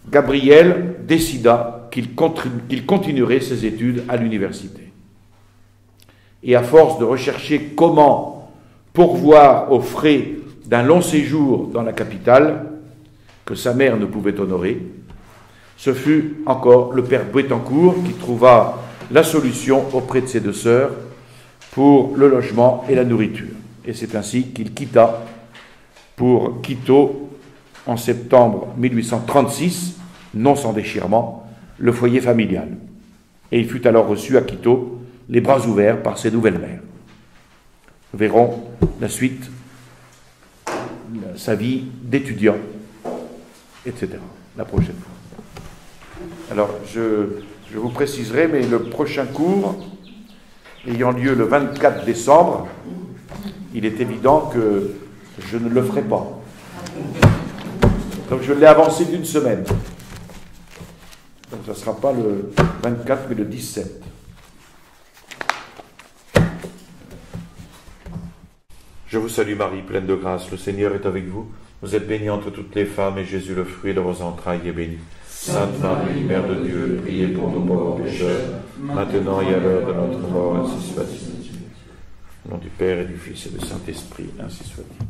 Gabriel décida qu'il continuerait ses études à l'université. Et à force de rechercher comment pourvoir aux frais d'un long séjour dans la capitale, que sa mère ne pouvait honorer, ce fut encore le père Bettencourt qui trouva la solution auprès de ses 2 sœurs pour le logement et la nourriture. Et c'est ainsi qu'il quitta pour Quito en septembre 1836, non sans déchirement, le foyer familial. Et il fut alors reçu à Quito, les bras ouverts par ses nouvelles mères. Nous verrons la suite, sa vie d'étudiant, etc., la prochaine fois. Alors, je vous préciserai, mais le prochain cours, ayant lieu le 24 décembre, il est évident que je ne le ferai pas. Donc je l'ai avancé d'1 semaine. Donc ça ne sera pas le 24, mais le 17. Je vous salue Marie, pleine de grâce, le Seigneur est avec vous. Vous êtes bénie entre toutes les femmes, et Jésus, le fruit de vos entrailles, est béni. Sainte Marie, Mère de Dieu, priez pour nous pauvres pécheurs, maintenant et à l'heure de notre mort, ainsi soit-il. Au nom du Père et du Fils et du Saint-Esprit, ainsi soit-il.